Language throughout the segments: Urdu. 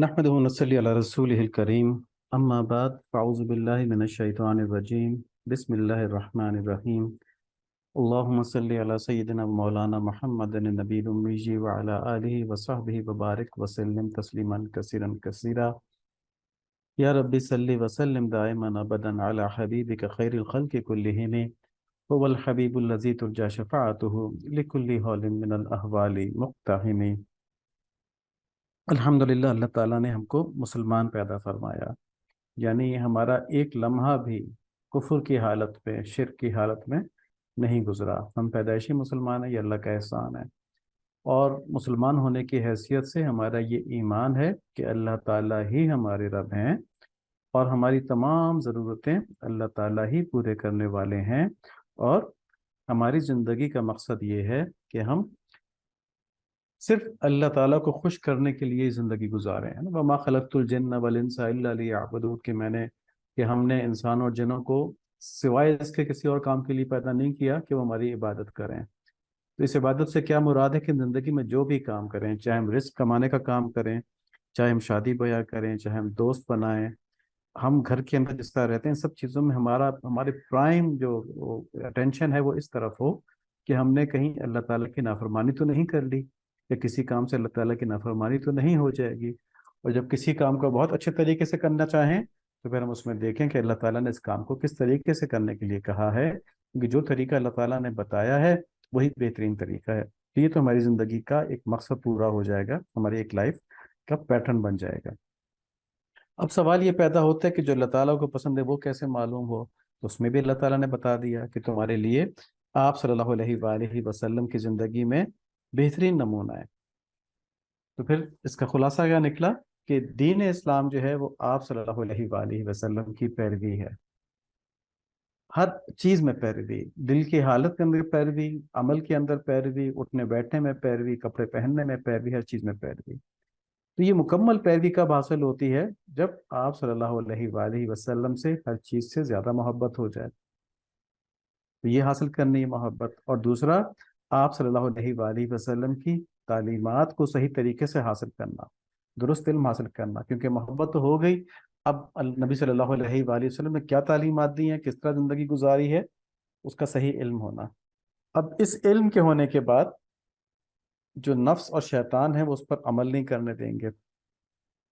نحمده ونصلي على رسوله الكريم أما بعد فأعوذ بالله من الشيطان الرجيم بسم الله الرحمن الرحيم اللهم صل على سيدنا مولانا محمد النبي الأمي وعلى آله وصحبه وبارك وسلم تسليما كثيرا كثيرا يا رب صل وسلم دائما أبدا على حبيبك خير الخلق كلهم هو الحبيب الذي ترجى شفاعته لكل حال من الأحوال مقتحم الحمدللہ اللہ تعالیٰ نے ہم کو مسلمان پیدا فرمایا، یعنی ہمارا ایک لمحہ بھی کفر کی حالت میں، شرک کی حالت میں نہیں گزرا۔ ہم پیدائشی مسلمان ہیں، یہ اللہ کا احسان ہے۔ اور مسلمان ہونے کی حیثیت سے ہمارا یہ ایمان ہے کہ اللہ تعالیٰ ہی ہمارے رب ہیں اور ہماری تمام ضرورتیں اللہ تعالیٰ ہی پورے کرنے والے ہیں، اور ہماری زندگی کا مقصد یہ ہے کہ ہم صرف اللہ تعالیٰ کو خوش کرنے کے لیے زندگی گزارے ہیں۔ وَمَا خَلَقْتُ الْجِنَّ وَالْإِنسَ إِلَّا لِيَعْبُدُونِ کہ ہم نے انسان اور جنوں کو سوائے اس کے کسی اور کام کے لیے پیدا نہیں کیا کہ وہ ہماری عبادت کریں۔ تو اس عبادت سے کیا مراد ہے کہ زندگی میں جو بھی کام کریں، چاہے ہم رزق کمانے کا کام کریں، چاہے ہم شادی بیاہ کریں، چاہے ہم دوست بنائیں، ہم گھر کے اندر جس طرح رہتے ہیں، سب چیزوں میں ہمارے پرائم جو اٹینشن ہے وہ اس طرف ہو کہ ہم نے کہیں اللہ تعالیٰ کی نافرمانی تو نہیں کر لی، یا کسی کام سے اللہ تعالیٰ کی نافرمانی تو نہیں ہو جائے گی۔ اور جب کسی کام کو بہت اچھے طریقے سے کرنا چاہیں تو پھر ہم اس میں دیکھیں کہ اللہ تعالیٰ نے اس کام کو کس طریقے سے کرنے کے لیے کہا ہے، کیونکہ جو طریقہ اللہ تعالیٰ نے بتایا ہے وہی بہترین طریقہ ہے۔ تو یہ تو ہماری زندگی کا ایک مقصد پورا ہو جائے گا، ہماری ایک لائف کا پیٹرن بن جائے گا۔ اب سوال یہ پیدا ہوتا ہے کہ جو اللہ تعالیٰ کو پسند ہے وہ کیسے معلوم ہو؟ تو اس میں بھی اللہ تعالیٰ نے بتا دیا کہ تمہارے لیے آپ صلی اللہ علیہ وآلہ وسلم کی زندگی میں بہترین نمونہ ہے۔ تو پھر اس کا خلاصہ کیا نکلا کہ دین اسلام جو ہے وہ آپ صلی اللہ علیہ وآلہ وسلم کی پیروی ہے، ہر چیز میں پیروی، دل کی حالت کے اندر پیروی، عمل کے اندر پیروی، اٹھنے بیٹھنے میں پیروی، کپڑے پہننے میں پیروی، ہر چیز میں پیروی۔ تو یہ مکمل پیروی کب حاصل ہوتی ہے؟ جب آپ صلی اللہ علیہ وآلہ وسلم سے ہر چیز سے زیادہ محبت ہو جائے، تو یہ حاصل کرنی ہے محبت۔ اور دوسرا، آپ صلی اللہ علیہ وآلہ وسلم کی تعلیمات کو صحیح طریقے سے حاصل کرنا، درست علم حاصل کرنا، کیونکہ محبت تو ہو گئی، اب نبی صلی اللہ علیہ وآلہ وسلم نے کیا تعلیمات دی ہیں، کس طرح زندگی گزاری ہے، اس کا صحیح علم ہونا۔ اب اس علم کے ہونے کے بعد جو نفس اور شیطان ہے وہ اس پر عمل نہیں کرنے دیں گے،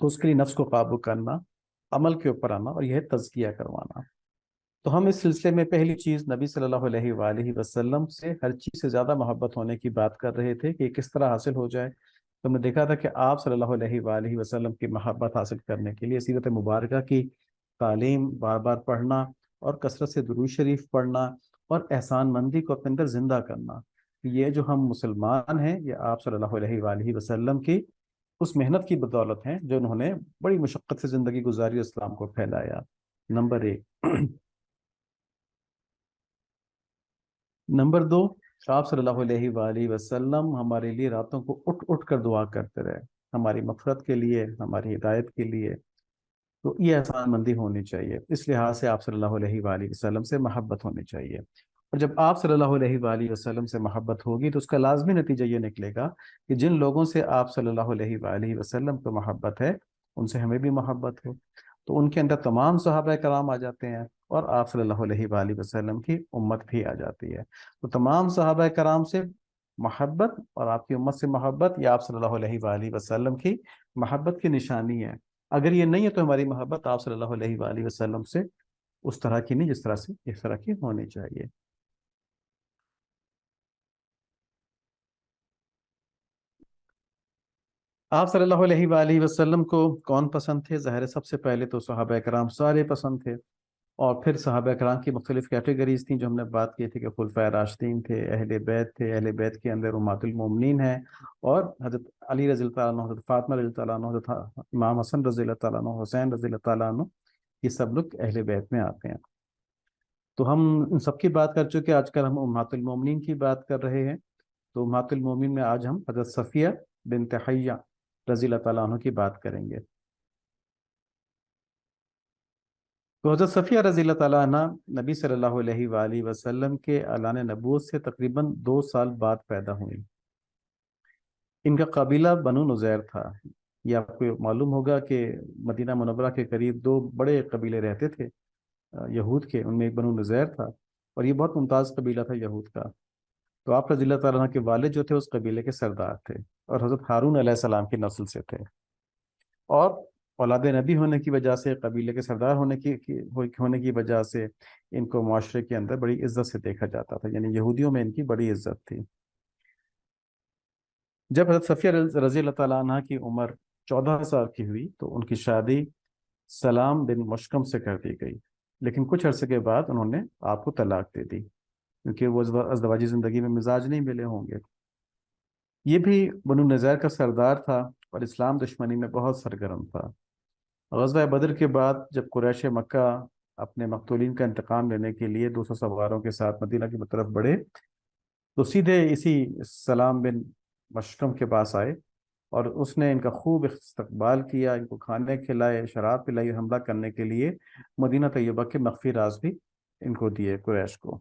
تو اس کے لیے نفس کو قابو کرنا، عمل کے اوپر آنا، اور یہ ہے تزکیہ کروانا۔ تو ہم اس سلسلے میں پہلی چیز نبی صلی اللہ علیہ وآلہ وسلم سے ہر چیز سے زیادہ محبت ہونے کی بات کر رہے تھے کہ یہ کس طرح حاصل ہو جائے۔ تو ہم نے دیکھا تھا کہ آپ صلی اللہ علیہ وآلہ وسلم کی محبت حاصل کرنے کے لیے سیرت مبارکہ کی تعلیم بار بار پڑھنا، اور کثرت سے درود شریف پڑھنا، اور احسان مندی کو اپنے اندر زندہ کرنا۔ یہ جو ہم مسلمان ہیں یہ آپ صلی اللہ علیہ وآلہ وسلم کی اس محنت کی بدولت ہیں جو انہوں نے بڑی مشقت سے زندگی گزاری، اسلام کو پھیلایا۔ نمبر ایک۔ نمبر دو، آپ صلی اللہ علیہ وآلہ وسلم ہمارے لیے راتوں کو اٹھ اٹھ کر دعا کرتے رہے، ہماری مغفرت کے لیے، ہماری ہدایت کے لیے۔ تو یہ احسان مندی ہونی چاہیے، اس لحاظ سے آپ صلی اللہ علیہ وآلہ وسلم سے محبت ہونی چاہیے۔ اور جب آپ صلی اللہ علیہ وآلہ وسلم سے محبت ہوگی تو اس کا لازمی نتیجہ یہ نکلے گا کہ جن لوگوں سے آپ صلی اللہ علیہ وآلہ وسلم کو محبت ہے ان سے ہمیں بھی محبت ہو، تو ان کے اندر تمام صحابہ کرام آ جاتے ہیں، اور آپ صلی اللہ علیہ وآلہ وسلم کی امت بھی آ جاتی ہے۔ تو تمام صحابہ کرام سے محبت اور آپ کی امت سے محبت یہ آپ صلی اللہ علیہ وآلہ وسلم کی محبت کی نشانی ہے۔ اگر یہ نہیں ہے تو ہماری محبت آپ صلی اللہ علیہ وآلہ وسلم سے اس طرح کی نہیں جس طرح سے اس طرح کی ہونی چاہیے۔ آپ صلی اللہ علیہ وآلہ وسلم کو کون پسند تھے؟ ظاہر ہے سب سے پہلے تو صحابہ کرام سارے پسند تھے، اور پھر صحابہ کرام کی مختلف کیٹیگریز تھیں جو ہم نے بات کی تھی کہ خلفائے راشدین تھے، اہل بیت تھے، اہل بیت کے اندر امہات المومنین ہیں، اور حضرت علی رضی اللہ تعالیٰ عنہ، حضرت فاطمہ رضی اللہ تعالیٰ عنہ، حضرت امام حسن رضی اللہ تعالیٰ عنہ، حسین رضی اللہ تعالیٰ عنہ، یہ سب لوگ اہل بیت میں آتے ہیں۔ تو ہم ان سب کی بات کر چکے، آج کل ہم امہات المومنین کی بات کر رہے ہیں۔ تو امہات المومنین میں آج ہم حضرت صفیہ بنت حیہ رضی اللہ تعالیٰ عنہ کی بات کریں گے۔ تو حضرت صفیہ رضی اللہ تعالیٰ عنہ نبی صلی اللہ علیہ وآلہ وسلم کے اعلان نبوت سے تقریباً 2 سال بعد پیدا ہوئی۔ ان کا قبیلہ بنو نذیر تھا، یہ آپ کو معلوم ہوگا کہ مدینہ منورہ کے قریب دو بڑے قبیلے رہتے تھے یہود کے، ان میں ایک بنو نذیر تھا، اور یہ بہت ممتاز قبیلہ تھا یہود کا۔ تو آپ رضی اللہ تعالیٰ عنہ کے والد جو تھے اس قبیلے کے سردار تھے، اور حضرت ہارون علیہ السلام کی نسل سے تھے، اور اولاد نبی ہونے کی وجہ سے، قبیلے کے سردار ہونے کی وجہ سے ان کو معاشرے کے اندر بڑی عزت سے دیکھا جاتا تھا، یعنی یہودیوں میں ان کی بڑی عزت تھی۔ جب حضرت صفیہ رضی اللہ تعالیٰ عنہ کی عمر 14 سال کی ہوئی تو ان کی شادی سلام بن مشکم سے کر دی گئی، لیکن کچھ عرصے کے بعد انہوں نے آپ کو طلاق دے دی، کیونکہ وہ ازدواجی زندگی میں مزاج نہیں ملے ہوں گے۔ یہ بھی بنو نذیر کا سردار تھا اور اسلام دشمنی میں بہت سرگرم تھا۔ غزوہ بدر کے بعد جب قریش مکہ اپنے مقتولین کا انتقام لینے کے لیے 200 سواروں کے ساتھ مدینہ کی طرف بڑھے، تو سیدھے اسی سلام بن مشکم کے پاس آئے، اور اس نے ان کا خوب استقبال کیا، ان کو کھانے کھلائے، شراب پلائی، حملہ کرنے کے لیے مدینہ طیبہ کے مخفی راز بھی ان کو دیے قریش کو۔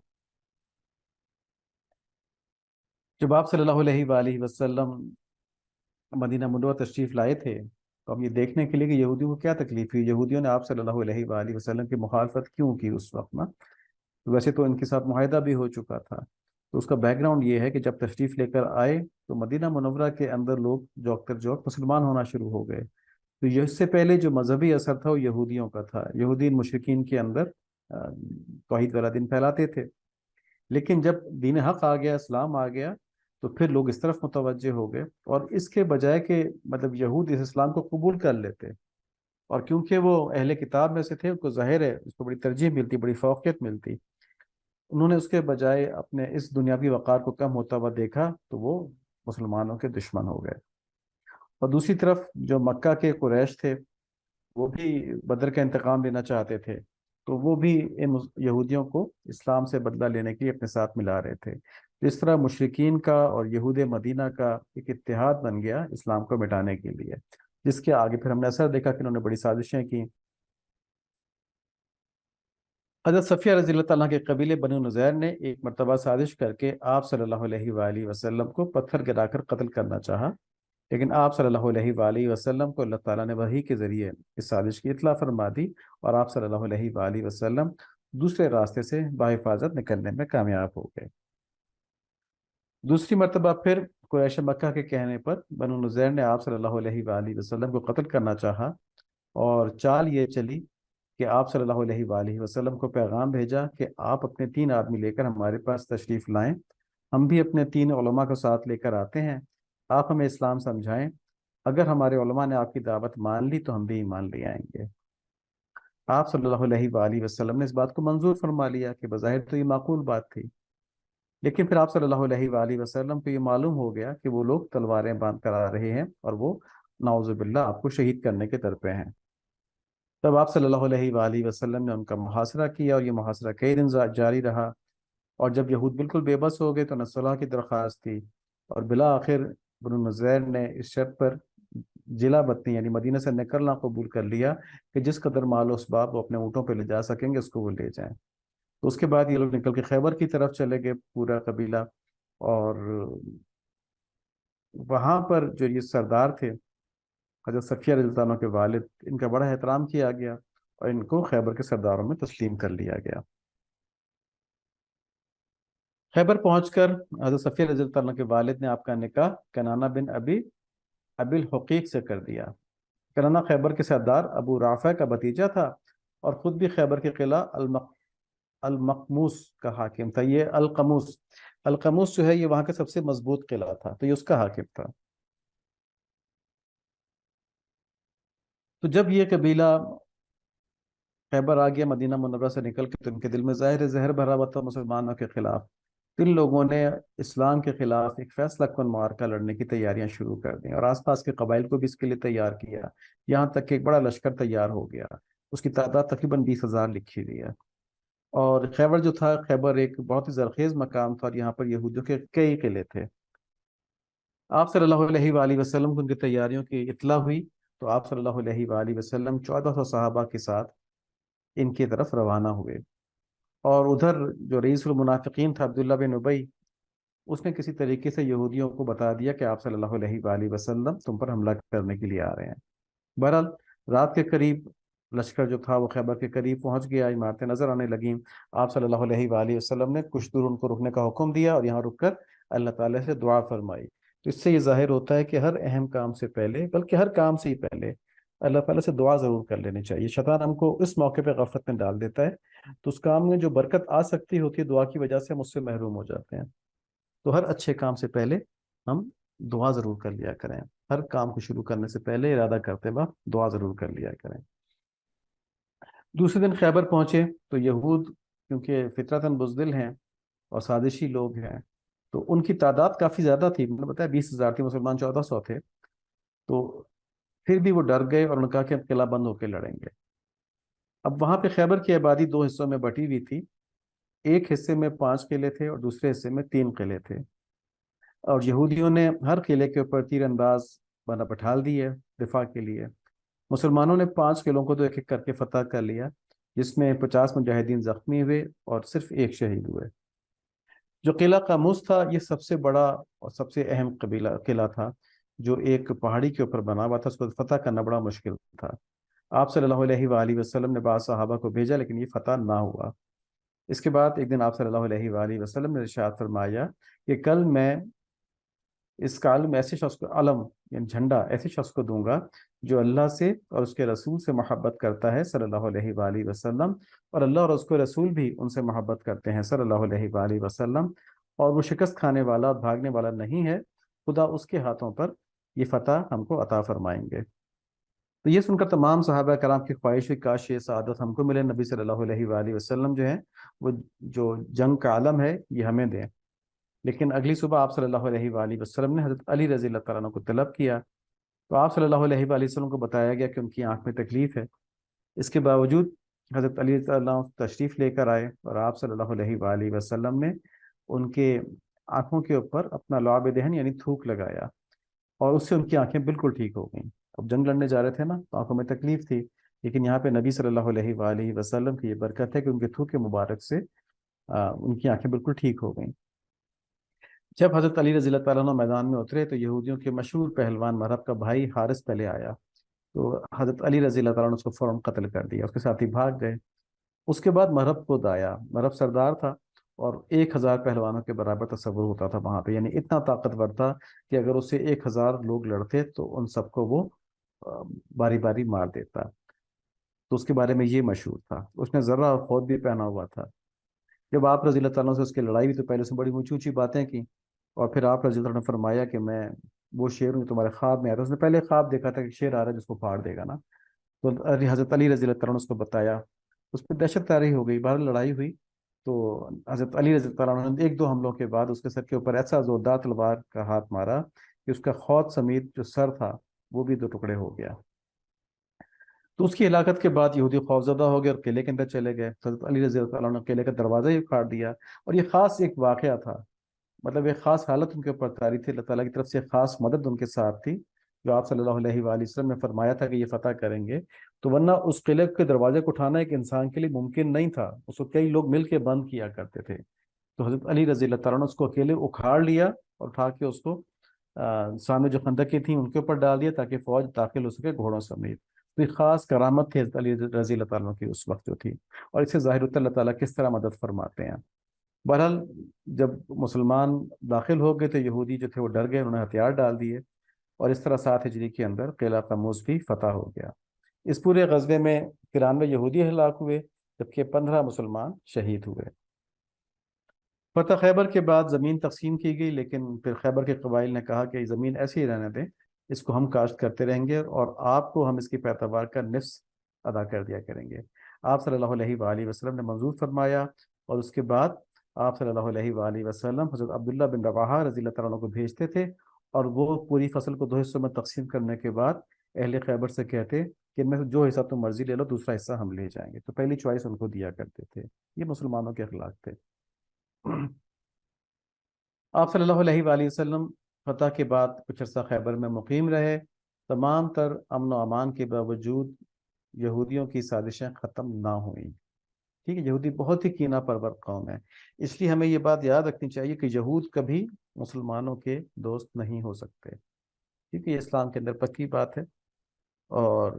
جب آپ صلی اللہ علیہ وآلہ وسلم مدینہ منورہ تشریف لائے تھے تو ہم یہ دیکھنے کے لیے کہ یہودیوں کو کیا تکلیف ہوئی، یہودیوں نے آپ صلی اللہ علیہ وآلہ وسلم کی مخالفت کیوں کی اس وقت نا۔ ویسے تو ان کے ساتھ معاہدہ بھی ہو چکا تھا، تو اس کا بیک گراؤنڈ یہ ہے کہ جب تشریف لے کر آئے تو مدینہ منورہ کے اندر لوگ جوک تر جوک مسلمان ہونا شروع ہو گئے۔ تو یہ اس سے پہلے جو مذہبی اثر تھا وہ یہودیوں کا تھا، یہودی مشرکین کے اندر توحید والا دین پھیلاتے تھے، لیکن جب دین حق آ گیا، اسلام آ گیا، تو پھر لوگ اس طرف متوجہ ہو گئے، اور اس کے بجائے کہ مطلب یہود اس اسلام کو قبول کر لیتے، اور کیونکہ وہ اہل کتاب میں سے تھے، ان کو ظاہر ہے اس کو بڑی ترجیح ملتی، بڑی فوقیت ملتی، انہوں نے اس کے بجائے اپنے اس دنیاوی وقار کو کم ہوتا ہوا دیکھا تو وہ مسلمانوں کے دشمن ہو گئے۔ اور دوسری طرف جو مکہ کے قریش تھے وہ بھی بدر کا انتقام لینا چاہتے تھے، تو وہ بھی ان یہودیوں کو اسلام سے بدلہ لینے کے لیے اپنے ساتھ ملا رہے تھے۔ اس طرح مشرکین کا اور یہود مدینہ کا ایک اتحاد بن گیا اسلام کو مٹانے کے لیے، جس کے آگے پھر ہم نے اثر دیکھا کہ انہوں نے بڑی سازشیں کی۔ حضرت صفیہ رضی اللہ تعالیٰ کے قبیلے بنو نذیر نے ایک مرتبہ سازش کر کے آپ صلی اللہ علیہ وآلہ وسلم کو پتھر گرا کر قتل کرنا چاہا، لیکن آپ صلی اللہ علیہ وآلہ وسلم کو اللہ تعالیٰ نے وحی کے ذریعے اس سازش کی اطلاع فرما دی، اور آپ صلی اللہ علیہ وآلہ وسلم دوسرے راستے سے بحفاظت نکلنے میں کامیاب ہو گئے۔ دوسری مرتبہ پھر قریش مکہ کے کہنے پر بنو نذیر نے آپ صلی اللہ علیہ وآلہ وسلم کو قتل کرنا چاہا، اور چال یہ چلی کہ آپ صلی اللہ علیہ وآلہ وسلم کو پیغام بھیجا کہ آپ اپنے 3 آدمی لے کر ہمارے پاس تشریف لائیں، ہم بھی اپنے 3 علماء کو ساتھ لے کر آتے ہیں، آپ ہمیں اسلام سمجھائیں، اگر ہمارے علماء نے آپ کی دعوت مان لی تو ہم بھی ایمان لے آئیں گے۔ آپ صلی اللہ علیہ وآلہ وسلم نے اس بات کو منظور فرما لیا کہ بظاہر تو یہ معقول بات تھی، لیکن پھر آپ صلی اللہ علیہ وآلہ وسلم کو یہ معلوم ہو گیا کہ وہ لوگ تلواریں باندھ کر آ رہے ہیں، اور وہ نعوذ باللہ آپ کو شہید کرنے کے در پہ ہیں۔ تب آپ صلی اللہ علیہ وآلہ وسلم نے ان کا محاصرہ کیا، اور یہ محاصرہ کئی دن جاری رہا، اور جب یہود بالکل بے بس ہو گئے تو نصرہ کی درخواست تھی، اور بالآخر بنو نذیر نے اس شرط پر جلا وطنی یعنی مدینہ سے نکلنا قبول کر لیا کہ جس قدر مال و اسباب وہ اپنے اونٹوں پہ لے جا سکیں گے اس کو وہ لے جائیں۔ تو اس کے بعد یہ لوگ نکل کے خیبر کی طرف چلے گئے پورا قبیلہ، اور وہاں پر جو یہ سردار تھے حضرت صفیہ رضی اللہ عنہ کے والد، ان کا بڑا احترام کیا گیا اور ان کو خیبر کے سرداروں میں تسلیم کر لیا گیا۔ خیبر پہنچ کر حضرت صفیہ رضی اللہ عنہ کے والد نے آپ کا نکاح کنانہ بن ابی الحقیق سے کر دیا۔ کنانہ خیبر کے سردار ابو رافع کا بھتیجا تھا، اور خود بھی خیبر کے قلعہ المقموس کا حاکم تھا۔ یہ القموس جو ہے یہ وہاں کا سب سے مضبوط قلعہ تھا، تو یہ اس کا حاکم تھا۔ تو جب یہ قبیلہ خیبر آ گیا مدینہ منورہ سے نکل کے، تو ان کے دل میں ظاہر زہر بھرا ہوا تھا مسلمانوں کے خلاف۔ ان لوگوں نے اسلام کے خلاف ایک فیصلہ کن معرکہ لڑنے کی تیاریاں شروع کر دیں، اور آس پاس کے قبائل کو بھی اس کے لیے تیار کیا، یہاں تک کہ ایک بڑا لشکر تیار ہو گیا، اس کی تعداد تقریباً 20,000 لکھی ہوئی ہے۔ اور خیبر جو تھا، خیبر ایک بہت ہی زرخیز مقام تھا، اور یہاں پر یہودیوں کے کئی قلعے تھے۔ آپ صلی اللہ علیہ وآلہ وسلم کو ان کی تیاریوں کی اطلاع ہوئی، تو آپ صلی اللہ علیہ وآلہ وسلم 1400 صحابہ کے ساتھ ان کی طرف روانہ ہوئے، اور ادھر جو رئیس المنافقین تھا عبداللہ بن ابی، اس نے کسی طریقے سے یہودیوں کو بتا دیا کہ آپ صلی اللہ علیہ وآلہ وسلم تم پر حملہ کرنے کے لیے آ رہے ہیں۔ بہرحال رات کے قریب لشکر جو تھا وہ خیبر کے قریب پہنچ گیا، عمارتیں نظر آنے لگیں۔ آپ صلی اللہ علیہ وآلہ وسلم نے کچھ دور ان کو رکنے کا حکم دیا اور یہاں رک کر اللہ تعالیٰ سے دعا فرمائی۔ تو اس سے یہ ظاہر ہوتا ہے کہ ہر اہم کام سے پہلے، بلکہ ہر کام سے ہی پہلے، اللہ تعالیٰ سے دعا ضرور کر لینی چاہیے۔ شیطان ہم کو اس موقع پہ غفلت میں ڈال دیتا ہے، تو اس کام میں جو برکت آ سکتی ہوتی ہے دعا کی وجہ سے ہم اس سے محروم ہو جاتے ہیں۔ تو ہر اچھے کام سے پہلے ہم دعا ضرور کر لیا کریں، ہر کام کو شروع کرنے سے پہلے ارادہ کرتے وقت دعا ضرور کر لیا کریں۔ دوسرے دن خیبر پہنچے تو یہود کیونکہ فطرتاً بزدل ہیں اور سازشی لوگ ہیں، تو ان کی تعداد کافی زیادہ تھی، میں نے بتایا 20,000 تھی، مسلمان 1400 تھے۔ تو پھر بھی وہ ڈر گئے اور انہوں نے کہا کہ ہم قلعہ بند ہو کے لڑیں گے۔ اب وہاں پہ خیبر کی آبادی دو حصوں میں بٹی ہوئی تھی، ایک حصے میں 5 قلعے تھے اور دوسرے حصے میں 3 قلعے تھے، اور یہودیوں نے ہر قلعے کے اوپر تیر انداز بنا بٹھال دی ہے دفاع کے لیے۔ مسلمانوں نے 5 قلعوں کو تو ایک ایک کر کے فتح کر لیا، جس میں 50 مجاہدین زخمی ہوئے اور صرف ایک شہید ہوئے۔ جو قلعہ قاموس تھا یہ سب سے بڑا اور سب سے اہم قلعہ تھا، جو ایک پہاڑی کے اوپر بنا ہوا تھا، اس کو فتح کرنا بڑا مشکل تھا۔ آپ صلی اللہ علیہ وآلہ وسلم نے بعض صحابہ کو بھیجا لیکن یہ فتح نہ ہوا۔ اس کے بعد ایک دن آپ صلی اللہ علیہ وآلہ وسلم نے ارشاد فرمایا کہ کل میں اس کا علم ایسے شخص کو، علم یعنی جھنڈا ایسے شخص کو دوں گا جو اللہ سے اور اس کے رسول سے محبت کرتا ہے صلی اللہ علیہ وآلہ وسلم، اور اللہ اور اس کے رسول بھی ان سے محبت کرتے ہیں صلی اللہ علیہ وآلہ وسلم، اور وہ شکست کھانے والا اور بھاگنے والا نہیں ہے، خدا اس کے ہاتھوں پر یہ فتح ہم کو عطا فرمائیں گے۔ تو یہ سن کر تمام صحابہ کرام کی خواہش ہوئی کاش یہ سعادت ہم کو ملے، نبی صلی اللہ علیہ وآلہ وسلم جو ہیں وہ جو جنگ کا عالم ہے یہ ہمیں دیں۔ لیکن اگلی صبح آپ صلی اللہ علیہ وآلہ وسلم نے حضرت علی رضی اللہ تعالیٰ عنہ کو طلب کیا، تو آپ صلی اللہ علیہ وآلہ وسلم کو بتایا گیا کہ ان کی آنکھ میں تکلیف ہے۔ اس کے باوجود حضرت علی رضی اللہ عنہ تشریف لے کر آئے اور آپ صلی اللہ علیہ وآلہ وسلم نے ان کے آنکھوں کے اوپر اپنا لعاب دہن یعنی تھوک لگایا، اور اس سے ان کی آنکھیں بالکل ٹھیک ہو گئیں۔ اب جنگ لڑنے جا رہے تھے نا تو آنکھوں میں تکلیف تھی، لیکن یہاں پہ نبی صلی اللہ علیہ وآلہ وسلم کی یہ برکت ہے کہ ان کے تھوک کے مبارک سے ان کی آنکھیں بالکل ٹھیک ہو گئیں۔ جب حضرت علی رضی اللہ تعالیٰ عنہ میدان میں اترے تو یہودیوں کے مشہور پہلوان مرہب کا بھائی حارث پہلے آیا، تو حضرت علی رضی اللہ تعالیٰ عنہ اس کو فوراً قتل کر دیا، اس کے ساتھی بھاگ گئے۔ اس کے بعد مرہب کو دایا، مرہب سردار تھا اور 1,000 پہلوانوں کے برابر تصور ہوتا تھا وہاں پہ، یعنی اتنا طاقتور تھا کہ اگر اس سے 1,000 لوگ لڑتے تو ان سب کو وہ باری باری مار دیتا۔ تو اس کے بارے میں یہ مشہور تھا، اس نے ذرہ اور خود بھی پہنا ہوا تھا۔ جب آپ رضی اللہ تعالیٰ سے اس کی لڑائی ہوئی تو پہلے سے بڑی اونچی اونچی باتیں کی، اور پھر آپ رضی اللہ عنہ نے فرمایا کہ میں وہ شیر ہوں جو تمہارے خواب میں آیا تھا۔ اس نے پہلے خواب دیکھا تھا کہ شیر آ رہا ہے جس کو پھاڑ دے گا نا، تو حضرت علی رضی اللہ تعالیٰ نے اس کو بتایا، اس پہ دہشت طاری ہو گئی، باہر لڑائی ہوئی۔ تو حضرت علی رضی اللہ تعالیٰ عنہ نے 1-2 حملوں کے بعد اس کے سر کے اوپر ایسا زوردار تلوار کا ہاتھ مارا کہ اس کا خود سمیت جو سر تھا وہ بھی 2 ٹکڑے ہو گیا۔ تو اس کی ہلاکت کے بعد یہودی خوفزدہ ہو گئے اور قلعے کے اندر چلے گئے۔ حضرت علی رضی اللہ عنہ نے قلعے کا دروازہ ہی اکھاڑ دیا، اور یہ خاص ایک واقعہ تھا، مطلب ایک خاص حالت ان کے اوپر طاری تھی، اللہ تعالیٰ کی طرف سے خاص مدد ان کے ساتھ تھی، جو آپ صلی اللہ علیہ وآلہ وسلم نے فرمایا تھا کہ یہ فتح کریں گے۔ تو ورنہ اس قلعے کے دروازے کو اٹھانا ایک انسان کے لیے ممکن نہیں تھا، اس کو کئی لوگ مل کے بند کیا کرتے تھے۔ تو حضرت علی رضی اللہ تعالیٰ نے اس کو اکیلے اکھاڑ لیا اور اٹھا کے اس کو سامنے جو خندقیں تھیں ان کے اوپر ڈال دیا تاکہ فوج داخل ہو سکے گھوڑوں سمیت۔ تو یہ خاص کرامت تھی حضرت علی رضی اللہ تعالیٰ کی اس وقت جو تھی، اور اس سے ظاہر ہوتا ہے اللہ تعالیٰ کس طرح مدد فرماتے ہیں۔ بہرحال جب مسلمان داخل ہو گئے تو یہودی جو تھے وہ ڈر گئے، انہوں نے ہتھیار ڈال دیے، اور اس طرح 7 ہجری کے اندر قلعہ قاموس بھی فتح ہو گیا۔ اس پورے غزوے میں 93 یہودی ہلاک ہوئے جبکہ 15 مسلمان شہید ہوئے۔ فتح خیبر کے بعد زمین تقسیم کی گئی، لیکن پھر خیبر کے قبائل نے کہا کہ یہ زمین ایسے ہی رہنے دیں، اس کو ہم کاشت کرتے رہیں گے اور آپ کو ہم اس کی پیداوار کا نصف ادا کر دیا کریں گے۔ آپ صلی اللہ علیہ وآلہ وسلم نے منظور فرمایا، اور اس کے بعد آپ صلی اللہ علیہ وآلہ وسلم حضرت عبداللہ بن رواحہ رضی اللہ تعالیٰ عنہ کو بھیجتے تھے، اور وہ پوری فصل کو 2 حصوں میں تقسیم کرنے کے بعد اہل خیبر سے کہتے کہ ان میں سے جو حصہ تم مرضی لے لو، دوسرا حصہ ہم لے جائیں گے، تو پہلی چوائس ان کو دیا کرتے تھے۔ یہ مسلمانوں کے اخلاق تھے۔ آپ صلی اللہ علیہ وآلہ وسلم فتح کے بعد کچھ عرصہ خیبر میں مقیم رہے۔ تمام تر امن و امان کے باوجود یہودیوں کی سازشیں ختم نہ ہوئیں۔ ٹھیک ہے، یہودی بہت ہی کینہ پرور قوم ہے، اس لیے ہمیں یہ بات یاد رکھنی چاہیے کہ یہود کبھی مسلمانوں کے دوست نہیں ہو سکتے، کیونکہ یہ اسلام کے اندر پکی بات ہے، اور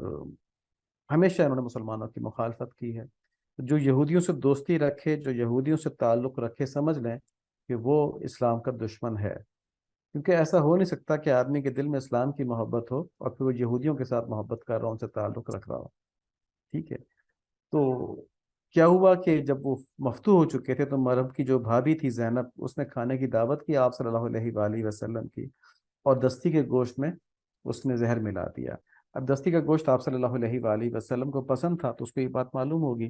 ہمیشہ انہوں نے مسلمانوں کی مخالفت کی ہے۔ جو یہودیوں سے دوستی رکھے، جو یہودیوں سے تعلق رکھے، سمجھ لیں کہ وہ اسلام کا دشمن ہے، کیونکہ ایسا ہو نہیں سکتا کہ آدمی کے دل میں اسلام کی محبت ہو اور پھر وہ یہودیوں کے ساتھ محبت کر رہا ہوں، ان سے تعلق رکھ رہا ہو۔ ٹھیک ہے، تو کیا ہوا کہ جب وہ مفتو ہو چکے تھے تو مرب کی جو بھابھی تھی زینب، اس نے کھانے کی دعوت کی آپ صلی اللہ علیہ وآلہ وسلم کی، اور دستی کے گوشت میں اس نے زہر ملا دیا۔ اب دستی کا گوشت آپ صلی اللہ علیہ وآلہ وسلم کو پسند تھا، تو اس کو یہ بات معلوم ہوگی،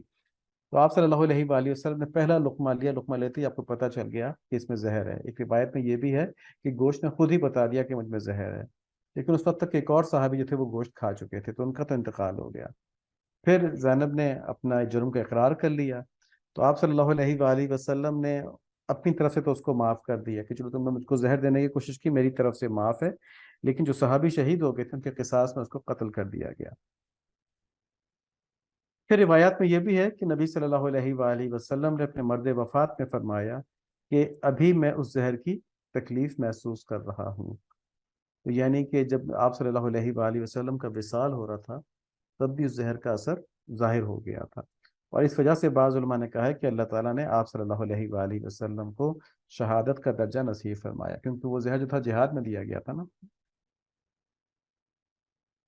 تو آپ صلی اللہ علیہ وآلہ وسلم نے پہلا لقمہ لیا، لقمہ لیتے ہی آپ کو پتہ چل گیا کہ اس میں زہر ہے۔ ایک روایت میں یہ بھی ہے کہ گوشت نے خود ہی بتا دیا کہ مجھ میں زہر ہے، لیکن اس وقت تک ایک اور صحابی جو تھے وہ گوشت کھا چکے تھے، تو ان کا تو انتقال ہو گیا۔ پھر زینب نے اپنا جرم کا اقرار کر لیا، تو آپ صلی اللہ علیہ وآلہ وسلم نے اپنی طرف سے تو اس کو معاف کر دیا کہ چلو تم نے مجھ کو زہر دینے کی کوشش کی، میری طرف سے معاف ہے، لیکن جو صحابی شہید ہو گئے تھے ان کے قصاص میں اس کو قتل کر دیا گیا۔ پھر روایات میں یہ بھی ہے کہ نبی صلی اللہ علیہ وآلہ وسلم نے اپنے مرد وفات میں فرمایا کہ ابھی میں اس زہر کی تکلیف محسوس کر رہا ہوں، تو یعنی کہ جب آپ صلی اللہ علیہ وآلہ وسلم کا وصال ہو رہا تھا تب بھی اس زہر کا اثر ظاہر ہو گیا تھا، اور اس وجہ سے بعض علماء نے کہا ہے کہ اللہ تعالیٰ نے آپ صلی اللہ علیہ وآلہ وسلم کو شہادت کا درجہ نصیب فرمایا، کیونکہ وہ زہر جو تھا جہاد میں دیا گیا تھا نا۔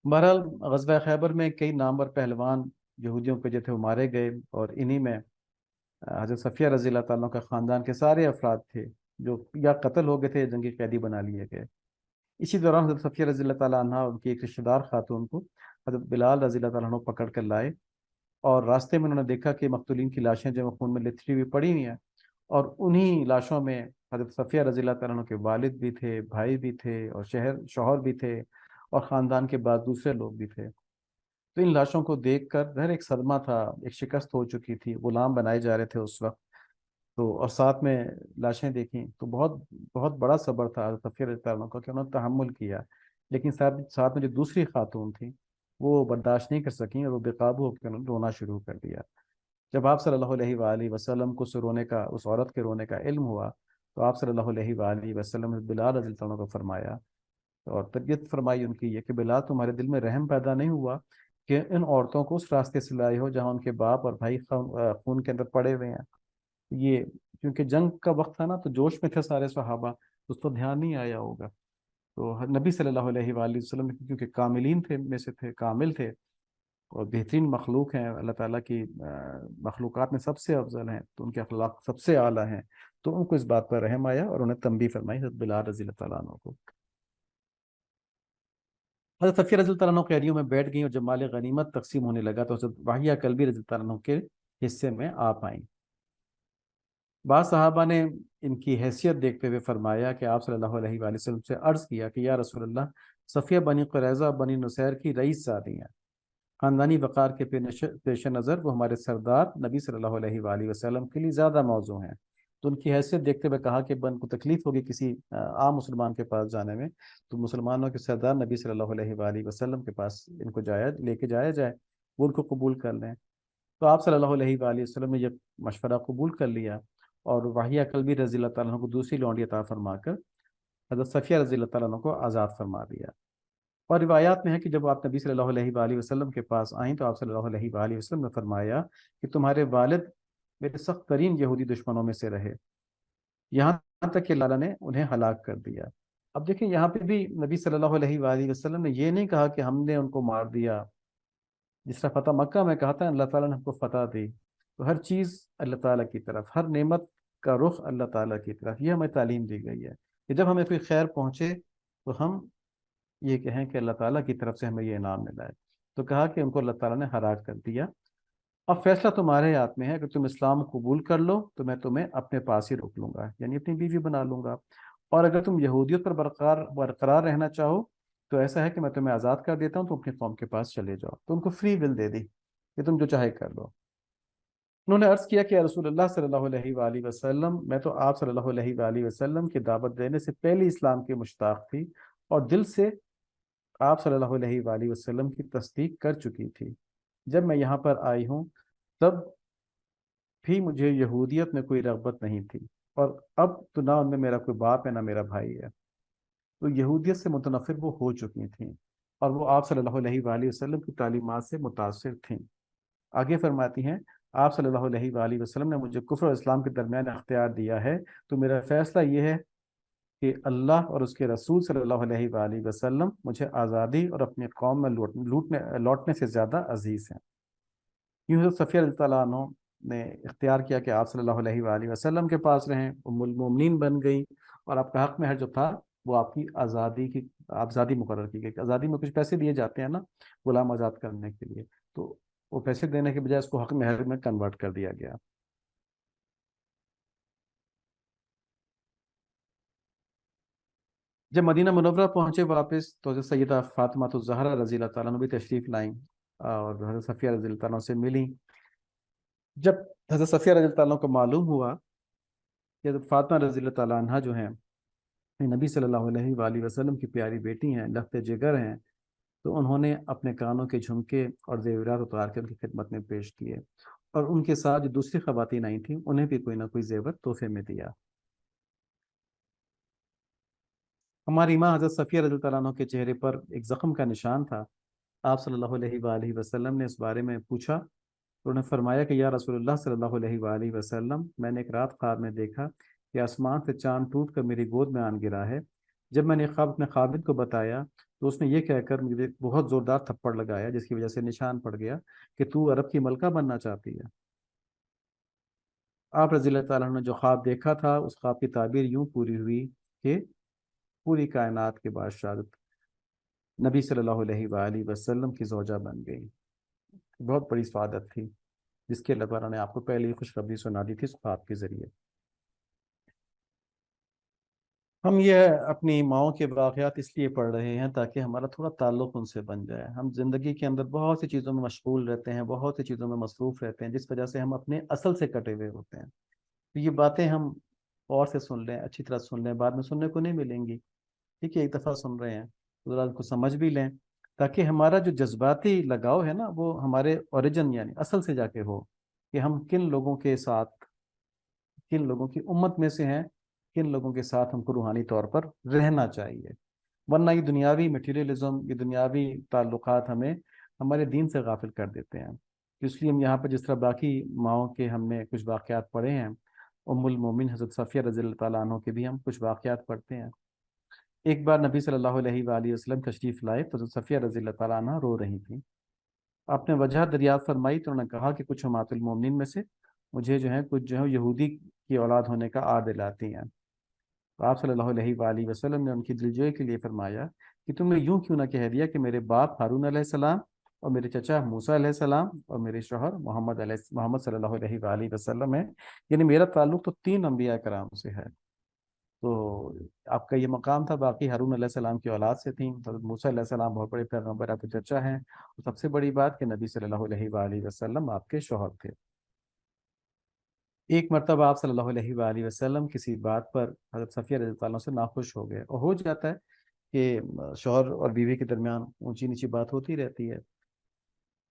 بہرحال غزوہ خیبر میں کئی نامور پہلوان یہودیوں کے جو تھے وہ مارے گئے، اور انہی میں حضرت صفیہ رضی اللہ تعالیٰ کا خاندان کے سارے افراد تھے جو یا قتل ہو گئے تھے یا جنگی قیدی بنا لیے گئے۔ اسی دوران حضرت صفیہ رضی اللہ تعالیٰ عنہ ان کی ایک رشتہ دار خاتون کو حضرت بلال رضی اللہ تعالیٰ عنہ پکڑ کر لائے، اور راستے میں انہوں نے دیکھا کہ مقتولین کی لاشیں جو خون میں لتھڑی ہوئی پڑی ہوئی ہیں، اور انہی لاشوں میں حضرت صفیہ رضی اللہ تعالیٰ عنہ کے والد بھی تھے، بھائی بھی تھے، اور شوہر بھی تھے، اور خاندان کے بعد دوسرے لوگ بھی تھے۔ تو ان لاشوں کو دیکھ کر ظاہر ایک صدمہ تھا، ایک شکست ہو چکی تھی، غلام بنائے جا رہے تھے اس وقت، تو اور ساتھ میں لاشیں دیکھیں تو بہت بہت بڑا صبر تھا حضرت صفیہ رضی اللہ عنہ کا کہ انہوں نے تحمل کیا، لیکن ساتھ میں جو دوسری خاتون تھیں وہ برداشت نہیں کر سکیں، اور وہ بے قابو ہو کے انہوں نے رونا شروع کر دیا۔ جب آپ صلی اللہ علیہ وآلہ وسلم کو اس عورت کے رونے کا علم ہوا، تو آپ صلی اللہ علیہ وآلہ وسلم نے بلال رضی اللہ عنہ کو فرمایا اور تربیت فرمائی ان کی، یہ کہ بلال تمہارے دل میں رحم پیدا نہیں ہوا کہ ان عورتوں کو اس راستے سے لائے ہو جہاں ان کے باپ اور بھائی خون کے اندر پڑے ہوئے ہیں؟ یہ کیونکہ جنگ کا وقت تھا نا، تو جوش میں تھے سارے صحابہ، اس تو دھیان نہیں آیا ہوگا۔ تو نبی صلی اللہ علیہ وآلہ وسلم کیونکہ کاملین تھے، میں سے تھے، کامل تھے، اور بہترین مخلوق ہیں، اللہ تعالیٰ کی مخلوقات میں سب سے افضل ہیں، تو ان کے اخلاق سب سے اعلیٰ ہیں، تو ان کو اس بات پر رحم آیا اور انہیں تنبیہ فرمائی حضرت بلال رضی اللہ تعالیٰ عنہ کو۔ حضرت صفیہ رضی اللہ عنہ قیدیوں میں بیٹھ گئیں، اور جب مال غنیمت تقسیم ہونے لگا تو حضرت واہیہ کلبی رضی اللہ عنہ کے حصے میں آ پائیں۔ بعض صحابہ نے ان کی حیثیت دیکھتے ہوئے فرمایا کہ آپ صلی اللہ علیہ وآلہ وسلم سے عرض کیا کہ یا رسول اللہ، صفیہ بنی قریظہ بنی نصیر کی رئیس زادی ہیں، خاندانی وقار کے پیش نظر وہ ہمارے سردار نبی صلی اللہ علیہ وآلہ وسلم کے لیے زیادہ موزوں ہیں، تو ان کی حیثیت دیکھتے ہوئے کہا کہ بن کو تکلیف ہوگی کسی عام مسلمان کے پاس جانے میں، تو مسلمانوں کے سردار نبی صلی اللہ علیہ وآلہ وسلم کے پاس ان کو لے کے جایا جائے، وہ ان کو قبول کر لیں۔ تو آپ صلی اللہ علیہ وآلہ وسلم نے یہ مشورہ قبول کر لیا، اور واہیہ کلبی رضی اللہ تعالیٰ عنہ کو دوسری لونڈی عطا فرما کر حضرت صفیہ رضی اللہ تعالیٰ عنہ کو آزاد فرما دیا۔ اور روایات میں ہے کہ جب آپ نبی صلی اللہ علیہ وآلہ وسلم کے پاس آئیں تو آپ صلی اللہ علیہ وآلہ وسلم نے فرمایا کہ تمہارے والد میرے سخت ترین یہودی دشمنوں میں سے رہے، یہاں تک کہ اللہ نے انہیں ہلاک کر دیا۔ اب دیکھیں یہاں پہ بھی نبی صلی اللہ علیہ وآلہ وسلم نے یہ نہیں کہا کہ ہم نے ان کو مار دیا، جس طرح فتح مکہ میں کہا تھا اللہ تعالیٰ نے ہم کو فتح دی، تو ہر چیز اللہ تعالیٰ کی طرف، ہر نعمت کا رخ اللہ تعالیٰ کی طرف، یہ ہمیں تعلیم دی گئی ہے کہ جب ہمیں کوئی خیر پہنچے تو ہم یہ کہیں کہ اللہ تعالیٰ کی طرف سے ہمیں یہ انعام ملا ہے۔ تو کہا کہ ان کو اللہ تعالیٰ نے ہلاک کر دیا، اب فیصلہ تمہارے ہاتھ میں ہے کہ تم اسلام قبول کر لو تو میں تمہیں اپنے پاس ہی روک لوں گا، یعنی اپنی بیوی بنا لوں گا، اور اگر تم یہودیت پر برقرار رہنا چاہو تو ایسا ہے کہ میں تمہیں آزاد کر دیتا ہوں، تم اپنی قوم کے پاس چلے جاؤ، تو ان کو فری ول دے دی کہ تم جو چاہے کر لو۔ انہوں نے عرض کیا کہ یا رسول اللہ صلی اللہ علیہ وآلہ وسلم، میں تو آپ صلی اللہ علیہ وآلہ وسلم کی دعوت دینے سے پہلے اسلام کی مشتاق تھی، اور دل سے آپ صلی اللہ علیہ وآلہ وسلم کی تصدیق کر چکی تھی، جب میں یہاں پر آئی ہوں تب بھی مجھے یہودیت میں کوئی رغبت نہیں تھی، اور اب تو نہ ان میں میرا کوئی باپ ہے نہ میرا بھائی ہے۔ تو یہودیت سے متنفر وہ ہو چکی تھیں، اور وہ آپ صلی اللہ علیہ وآلہ وسلم کی تعلیمات سے متاثر تھیں۔ آگے فرماتی ہیں، آپ صلی اللہ علیہ وآلہ وسلم نے مجھے کفر اور اسلام کے درمیان اختیار دیا ہے، تو میرا فیصلہ یہ ہے کہ اللہ اور اس کے رسول صلی اللہ علیہ وآلہ وسلم مجھے آزادی اور اپنی قوم میں لوٹنے سے زیادہ عزیز ہیں۔ یوں حضرت صفیہ رضی اللہ عنہ نے اختیار کیا کہ آپ صلی اللہ علیہ وآلہ وسلم کے پاس رہیں، ام المومنین بن گئی، اور آپ کا حق مہر جو تھا وہ آپ کی آزادی مقرر کی گئی۔ کہ آزادی میں کچھ پیسے دیے جاتے ہیں نا غلام آزاد کرنے کے لیے، تو وہ پیسے دینے کے بجائے اس کو حق مہر میں کنورٹ کر دیا گیا۔ جب مدینہ منورہ پہنچے واپس، تو حضرت سیدہ فاطمہ الزہرا رضی اللہ تعالیٰ عنہ بھی تشریف لائیں اور حضرت صفیہ رضی اللہ تعالیٰ عنہ سے ملیں۔ جب حضرت صفیہ رضی اللہ تعالیٰ عنہ کو معلوم ہوا کہ حضرت فاطمہ رضی اللہ تعالیٰ عنہ جو ہیں نبی صلی اللہ علیہ وآلہ وسلم کی پیاری بیٹی ہیں، لخت جگر ہیں، تو انہوں نے اپنے کانوں کے جھمکے اور زیورات اتار کے ان کی خدمت میں پیش کیے، اور ان کے ساتھ جو دوسری خواتین آئی تھیں انہیں بھی کوئی نہ کوئی زیور تحفے میں دیا۔ ہماری ماں حضرت صفیہ رضی اللہ عنہ کے چہرے پر ایک زخم کا نشان تھا۔ آپ صلی اللہ علیہ وآلہ وسلم نے اس بارے میں پوچھا، تو انہوں نے فرمایا کہ یا رسول اللہ صلی اللہ علیہ وآلہ وسلم، میں نے ایک رات خواب میں دیکھا کہ آسمان سے چاند ٹوٹ کر میری گود میں آن گرا ہے۔ جب میں نے خواب اپنے خاوند کو بتایا تو اس نے یہ کہہ کر مجھے بہت زوردار تھپڑ لگایا، جس کی وجہ سے نشان پڑ گیا کہ تو عرب کی ملکہ بننا چاہتی ہے۔ آپ رضی اللہ تعالیٰ عنہ نے جو خواب دیکھا تھا، اس خواب کی تعبیر یوں پوری ہوئی کہ پوری کائنات کے بادشاہ نبی صلی اللہ علیہ وآلہ وسلم کی زوجہ بن گئی۔ بہت بڑی سعادت تھی جس کے اللہ تعالیٰ نے آپ کو پہلے ہی خوشخبری سنا دی تھی اس خواب کے ذریعے۔ ہم یہ اپنی ماؤں کے واقعات اس لیے پڑھ رہے ہیں تاکہ ہمارا تھوڑا تعلق ان سے بن جائے۔ ہم زندگی کے اندر بہت سی چیزوں میں مشغول رہتے ہیں، بہت سی چیزوں میں مصروف رہتے ہیں، جس وجہ سے ہم اپنے اصل سے کٹے ہوئے ہوتے ہیں۔ تو یہ باتیں ہم اور سے سن لیں، اچھی طرح سن لیں، بعد میں سننے کو نہیں ملیں گی، ٹھیک ہے؟ ایک دفعہ سن رہے ہیں تو ذرا ان کو سمجھ بھی لیں، تاکہ ہمارا جو جذباتی لگاؤ ہے نا وہ ہمارے اوریجن یعنی اصل سے جا کے ہو، کہ ہم کن لوگوں کے ساتھ، کن لوگوں کی امت میں سے ہیں، کن لوگوں کے ساتھ ہم کو روحانی طور پر رہنا چاہیے۔ ورنہ یہ دنیاوی مٹیریلزم، یہ دنیاوی تعلقات ہمیں ہمارے دین سے غافل کر دیتے ہیں۔ اس لیے ہم یہاں پر جس طرح باقی ماؤں کے ہم نے کچھ واقعات پڑھے ہیں، ام المومن حضرت صفیہ رضی اللہ تعالیٰ عنہ کے بھی ہم کچھ واقعات پڑھتے ہیں۔ ایک بار نبی صلی اللہ علیہ وآلہ وسلم تشریف لائے تو حضرت صفیہ رضی اللہ تعالیٰ عنہ رو رہی تھیں۔ آپ نے وجہ دریافت فرمائی تو انہوں نے کہا کہ کچھ امہات المومنین میں سے مجھے جو ہے کچھ جو ہے یہودی کی اولاد ہونے کا عار دلاتی ہیں۔ تو آپ صلی اللہ علیہ وآلہ وسلم نے ان کی دلجوئی کے لیے فرمایا کہ تم نے یوں کیوں نہ کہہ دیا کہ میرے باپ ہارون علیہ السلام اور میرے چچا موسیٰ علیہ السلام اور میرے شوہر محمد صلی اللہ علیہ وآلہ وسلم ہے، یعنی میرا تعلق تو 3 انبیاء کرام سے ہے۔ تو آپ کا یہ مقام تھا، باقی ہارون علیہ السلام کی اولاد سے تھیں، حضرت موسیٰ علیہ السلام بہت بڑے پیغمبر آپ کے چچا ہیں، اور سب سے بڑی بات کہ نبی صلی اللہ علیہ وآلہ وسلم آپ کے شوہر تھے۔ ایک مرتبہ آپ صلی اللہ علیہ وآلہ وسلم کسی بات پر حضرت صفیہ رضی اللہ عنہ سے ناخوش ہو گئے، اور ہو جاتا ہے کہ شوہر اور بیوی کے درمیان اونچی نیچی بات ہوتی رہتی ہے۔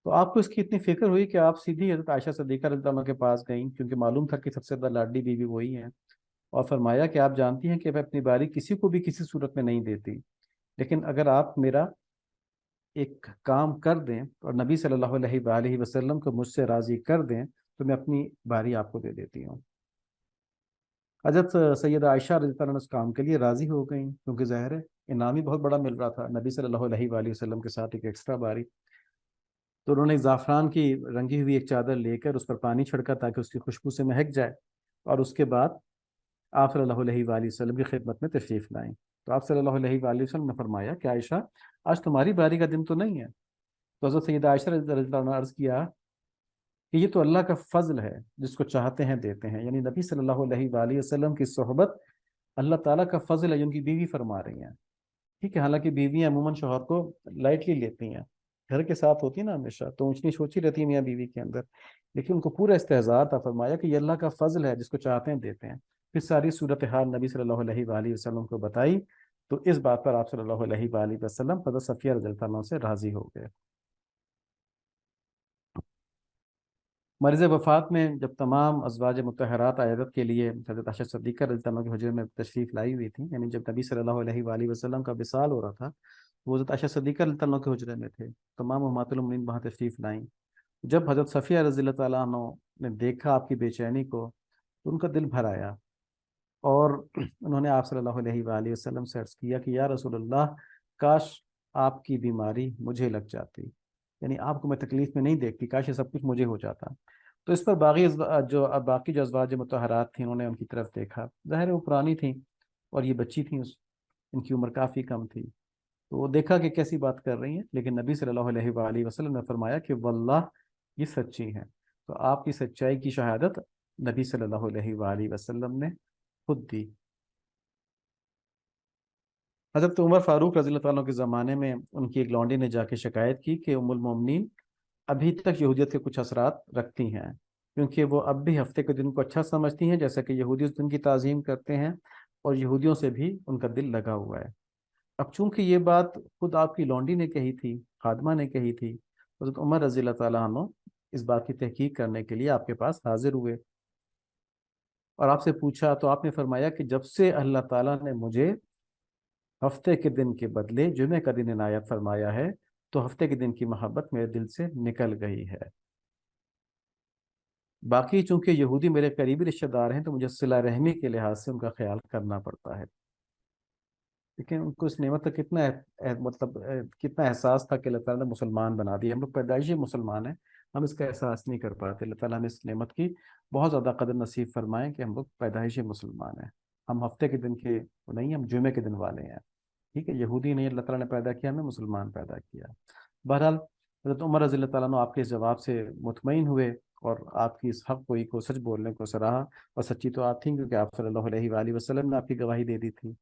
تو آپ کو اس کی اتنی فکر ہوئی کہ آپ سیدھی حضرت عائشہ صدیقہ رضی اللہ عنہ کے پاس گئیں، کیونکہ معلوم تھا کہ سب سے زیادہ لاڈلی بیوی وہی ہیں، اور فرمایا کہ آپ جانتی ہیں کہ میں اپنی باری کسی کو بھی کسی صورت میں نہیں دیتی، لیکن اگر آپ میرا ایک کام کر دیں اور نبی صلی اللہ علیہ وآلہ وسلم کو مجھ سے راضی کر دیں تو میں اپنی باری آپ کو دے دیتی ہوں۔ حضرت سیدہ عائشہ رضی اللہ عنہ اس کام کے لیے راضی ہو گئیں، کیونکہ ظاہر ہے انعام ہی بہت بڑا مل رہا تھا نبی صلی اللہ علیہ وآلہ وسلم کے ساتھ ایک ایکسٹرا باری۔ تو انہوں نے زعفران کی رنگی ہوئی ایک چادر لے کر اس پر پانی چھڑکا تاکہ اس کی خوشبو سے مہک جائے، اور اس کے بعد آپ صلی اللہ علیہ وآلہ وسلم کی خدمت میں تشریف لائیں۔ تو آپ صلی اللہ علیہ وآلہ وسلم نے فرمایا کہ عائشہ، آج تمہاری باری کا دن تو نہیں ہے۔ تو حضرت سیدہ عائشہ رضی اللہ عنہ نے عرض کیا کہ یہ تو اللہ کا فضل ہے، جس کو چاہتے ہیں دیتے ہیں، یعنی نبی صلی اللہ علیہ وآلہ وسلم کی صحبت اللہ تعالیٰ کا فضل ہے، جو ان کی بیوی فرما رہی ہیں، ٹھیک ہے؟ حالانکہ بیویاں عموماً شوہر کو لائٹلی لیتی ہیں، گھر کے ساتھ ہوتی ہیں نا ہمیشہ، تو اونچ نیچ ہوتی رہتی ہے میاں بیوی کے اندر، لیکن ان کو پورا استحضار تھا، فرمایا کہ یہ اللہ کا فضل ہے، جس کو چاہتے ہیں دیتے ہیں۔ پھر ساری صورتحال نبی صلی اللہ علیہ وآلہ وسلم کو بتائی، تو اس بات پر آپ صلی اللہ علیہ وآلہ وسلم حضرت صفیہ رضی اللہ عنہ سے راضی ہو گئے۔ مرض وفات میں جب تمام ازواج مطہرات عیادت کے لیے حضرت عائشہ صدیقہ رضی اللہ عنہا کے حجرے میں تشریف لائی ہوئی تھی، یعنی جب نبی صلی اللہ علیہ وآلہ وسلم کا وصال ہو رہا تھا، وہ حضرت عائشہ صدیقہ رضی اللہ عنہا کے حجرے میں تھے، تمام امہات المومنین وہاں تشریف لائیں۔ جب حضرت صفیہ رضی اللہ تعالیٰ عنہ نے دیکھا آپ کی بے چینی کو، تو ان کا دل بھر آیا، اور انہوں نے آپ صلی اللہ علیہ وآلہ وسلم سے عرض کیا کہ یا رسول اللہ، کاش آپ کی بیماری مجھے لگ جاتی، یعنی آپ کو میں تکلیف میں نہیں دیکھتی، کاش یہ سب کچھ مجھے ہو جاتا۔ تو اس پر باقی جو ازواج مطہرات تھیں، انہوں نے ان کی طرف دیکھا، ظاہر ہے وہ پرانی تھیں اور یہ بچی تھیں، ان کی عمر کافی کم تھی، تو وہ دیکھا کہ کیسی بات کر رہی ہیں، لیکن نبی صلی اللہ علیہ وآلہ وسلم نے فرمایا کہ واللہ یہ سچی ہیں۔ تو آپ کی سچائی کی شہادت نبی صلی اللہ علیہ وآلہ وسلم نے خود دی۔ حضرت عمر فاروق رضی اللہ تعالیٰ عنہ کے زمانے میں ان کی ایک لونڈی نے جا کے شکایت کی کہ ام المومنین ابھی تک یہودیت کے کچھ اثرات رکھتی ہیں، کیونکہ وہ اب بھی ہفتے کے دن کو اچھا سمجھتی ہیں، جیسا کہ یہودی اس دن کی تعظیم کرتے ہیں، اور یہودیوں سے بھی ان کا دل لگا ہوا ہے۔ اب چونکہ یہ بات خود آپ کی لونڈی نے کہی تھی، خادمہ نے کہی تھی، حضرت عمر رضی اللہ تعالیٰ عنہ اس بات کی تحقیق کرنے کے لیے آپ کے پاس حاضر ہوئے اور آپ سے پوچھا، تو آپ نے فرمایا کہ جب سے اللہ تعالیٰ نے مجھے ہفتے کے دن کے بدلے جمعے کا دن عنایت فرمایا ہے، تو ہفتے کے دن کی محبت میرے دل سے نکل گئی ہے۔ باقی چونکہ یہودی میرے قریبی رشتہ دار ہیں، تو مجھے صلہ رحمی کے لحاظ سے ان کا خیال کرنا پڑتا ہے۔ لیکن ان کو اس نعمت کا کتنا احساس تھا کہ اللہ تعالیٰ نے مسلمان بنا دیا، ہم لوگ پیدائشی مسلمان ہیں، ہم اس کا احساس نہیں کر پاتے۔ اللہ تعالیٰ ہمیں اس نعمت کی بہت زیادہ قدر نصیب فرمائیں کہ ہم لوگ پیدائشی مسلمان ہیں، ہم ہفتے کے دن کے نہیں، ہم جمعے کے دن والے ہیں، ٹھیک ہے؟ یہودی نہیں، اللہ تعالیٰ نے پیدا کیا، ہمیں مسلمان پیدا کیا۔ بہرحال حضرت عمر رضی اللہ تعالیٰ عنہ آپ کے اس جواب سے مطمئن ہوئے، اور آپ کی اس حق گوئی کو، سچ بولنے کو سراہا، اور سچی تو آپ تھیں کیونکہ آپ صلی اللہ علیہ وآلہ وسلم نے آپ کی گواہی دے دی تھی۔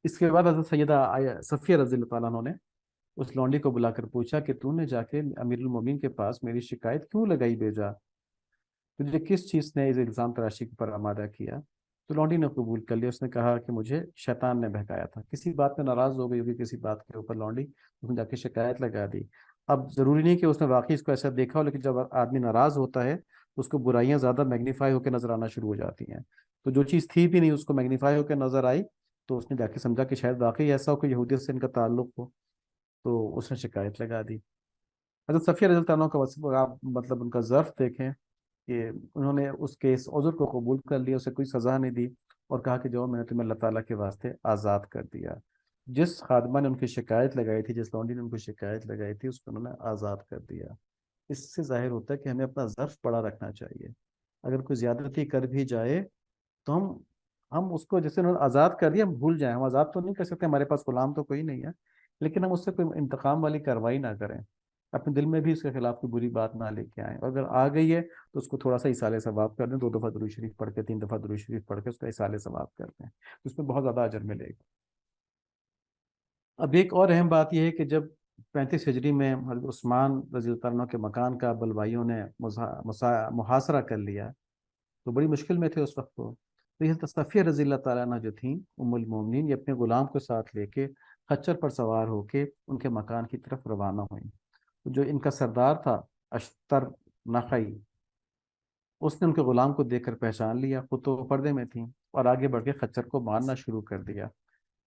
اس کے بعد حضرت سیدہ صفیہ رضی اللہ تعالیٰ عنہ نے اس لونڈی کو بلا کر پوچھا کہ تو نے جا کے امیر المومنین کے پاس میری شکایت کیوں لگائی بھیجا، تجھے کس چیز نے اس الزام تراشی پر آمادہ کیا؟ تو لونڈی نے قبول کر لیا، اس نے کہا کہ مجھے شیطان نے بہکایا تھا، کسی بات پہ ناراض ہو گئی ہوگی، کسی بات کے اوپر لونڈی، اس نے جا کے شکایت لگا دی۔ اب ضروری نہیں کہ اس نے واقعی اس کو ایسا دیکھا ہو، لیکن جب آدمی ناراض ہوتا ہے تو اس کو برائیاں زیادہ میگنیفائی ہو کے نظر آنا شروع ہو جاتی ہیں، تو جو چیز تھی بھی نہیں اس کو میگنیفائی ہو کے نظر آئی، تو اس نے جا کے سمجھا کہ شاید واقعی ایسا ہو کہ یہودیت سے ان کا تعلق ہو، تو اس نے شکایت لگا دی۔ حضرت صفیہ رضی اللہ عنہ کا آپ ان کا ظرف دیکھیں کہ انہوں نے اس کے اس عذر کو قبول کر لیا، اسے کوئی سزا نہیں دی، اور کہا کہ جو میں نے تمہیں اللہ تعالیٰ کے واسطے آزاد کر دیا۔ جس خادمہ نے ان کی شکایت لگائی تھی، جس لونڈی نے ان کو شکایت لگائی تھی، اس کو انہوں نے آزاد کر دیا۔ اس سے ظاہر ہوتا ہے کہ ہمیں اپنا ظرف بڑا رکھنا چاہیے، اگر کوئی زیادتی کر بھی جائے تو ہم اس کو، جیسے انہوں نے آزاد کر دیا، ہم بھول جائیں، ہم آزاد تو نہیں کر سکتے، ہمارے پاس غلام تو کوئی نہیں ہے، لیکن ہم اس سے کوئی انتقام والی کارروائی نہ کریں، اپنے دل میں بھی اس کے خلاف کوئی بری بات نہ لے کے آئیں، اور اگر آ گئی ہے تو اس کو تھوڑا سا اصالِ ثواب کر دیں، 2 دفعہ درود شریف پڑھ کے، 3 دفعہ درود شریف پڑھ کے اس کا اصالِ ثواب کر دیں، اس میں بہت زیادہ اجر ملے گا۔ اب ایک اور اہم بات یہ ہے کہ جب 35 ہجری میں حضرت عثمان رضی اللہ عنہ کے مکان کا بلوائیوں نے محاصرہ کر لیا، تو بڑی مشکل میں تھے اس وقت تو یہ صفیہ رضی اللہ تعالیٰ عنہ جو تھیں ام المومنین، یہ اپنے غلام کو ساتھ لے کے خچر پر سوار ہو کے ان کے مکان کی طرف روانہ ہوئیں۔ جو ان کا سردار تھا اشتر نخعی، اس نے ان کے غلام کو دیکھ کر پہچان لیا، خود تو وہ پردے میں تھیں، اور آگے بڑھ کے خچر کو مارنا شروع کر دیا۔